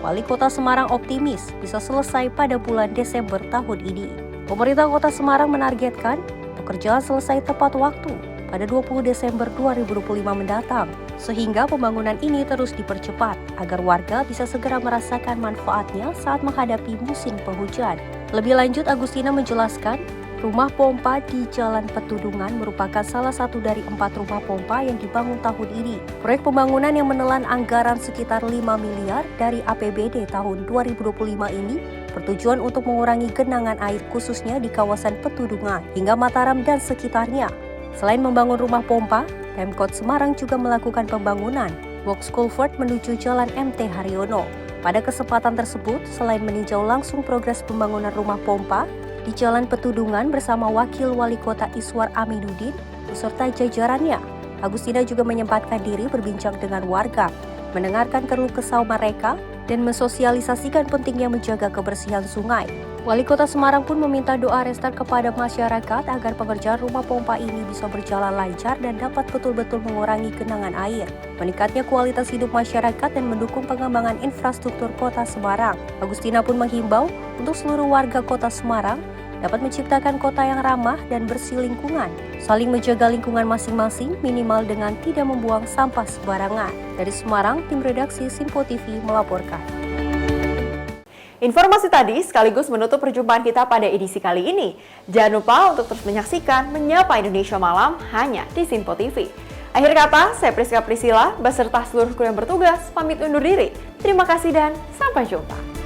Wali Kota Semarang optimis bisa selesai pada bulan Desember tahun ini. Pemerintah Kota Semarang menargetkan pekerjaan selesai tepat waktu pada 20 Desember 2025 mendatang, sehingga pembangunan ini terus dipercepat agar warga bisa segera merasakan manfaatnya saat menghadapi musim penghujan. Lebih lanjut, Agustina menjelaskan, rumah pompa di Jalan Petudungan merupakan salah satu dari 4 rumah pompa yang dibangun tahun ini. Proyek pembangunan yang menelan anggaran sekitar 5 miliar dari APBD tahun 2025 ini bertujuan untuk mengurangi genangan air khususnya di kawasan Petudungan hingga Mataram dan sekitarnya. Selain membangun rumah pompa, Pemkot Semarang juga melakukan pembangunan box culvert menuju Jalan MT Haryono. Pada kesempatan tersebut, selain meninjau langsung progres pembangunan rumah pompa di Jalan Petudungan bersama Wakil Wali Kota Iswar Aminuddin beserta jajarannya, Agustina juga menyempatkan diri berbincang dengan warga, mendengarkan keluh kesah mereka, dan mensosialisasikan pentingnya menjaga kebersihan sungai. Wali Kota Semarang pun meminta doa restu kepada masyarakat agar pengerjaan rumah pompa ini bisa berjalan lancar dan dapat betul-betul mengurangi genangan air, meningkatnya kualitas hidup masyarakat dan mendukung pengembangan infrastruktur Kota Semarang. Agustina pun menghimbau untuk seluruh warga Kota Semarang dapat menciptakan kota yang ramah dan bersih lingkungan, saling menjaga lingkungan masing-masing minimal dengan tidak membuang sampah sembarangan. Dari Semarang, tim redaksi Simpo TV melaporkan. Informasi tadi sekaligus menutup perjumpaan kita pada edisi kali ini. Jangan lupa untuk terus menyaksikan Menyapa Indonesia Malam hanya di Simpo TV. Akhir kata, saya Priska Priscilla beserta seluruh kru yang bertugas pamit undur diri. Terima kasih dan sampai jumpa.